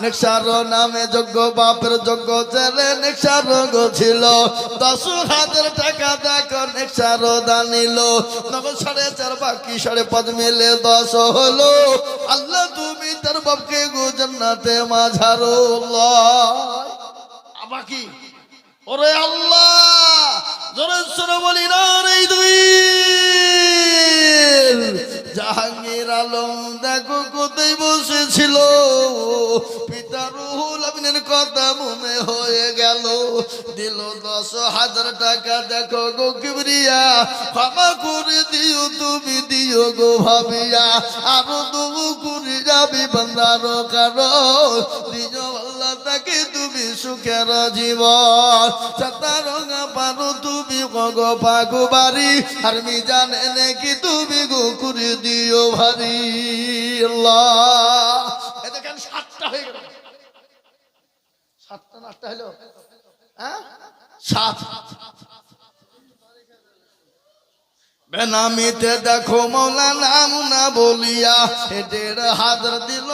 নেকশার নামে যোগ্য বাপের যোগ্য ছেলে নেকশার ছিল। 10,000 টাকা দেখো নেকশার দানিল। নগদ 4.5 বাকি 5.5 মিলে 10 হলো। আল্লাহ তুমি তার বাপকে গো জান্নাতে মাঝারো বাকি। ওরে আল্লাহ জোরে জোরে বলি না রে দুই। জাহাঙ্গীর আলম দেখো কোথায় বসেছিল, পিতা রুহুল আমিনের কথা মনে হয়ে গেল। দিল 10,000 টাকা দেখো গো কিবরিয়া, ক্ষমা করে দিও তুমি দিও গো ভাবিয়া। আরো তবু করে যাবি বান্দার কারণ, দিও আল্লাহ তাকে তুমি সুখের জীবন। চাতারঙা পারো তুমি গো পাগো বাড়ি, আর মি জানে নাকি তুমি গো করে দিও ভারি। আল্লাহ দেখেন 7টা হয়ে গেল, 7টা না 8টা হলো? 7 বেনামিতে দেখো মৌলানা মুনা বলিয়া 1,500 দিল।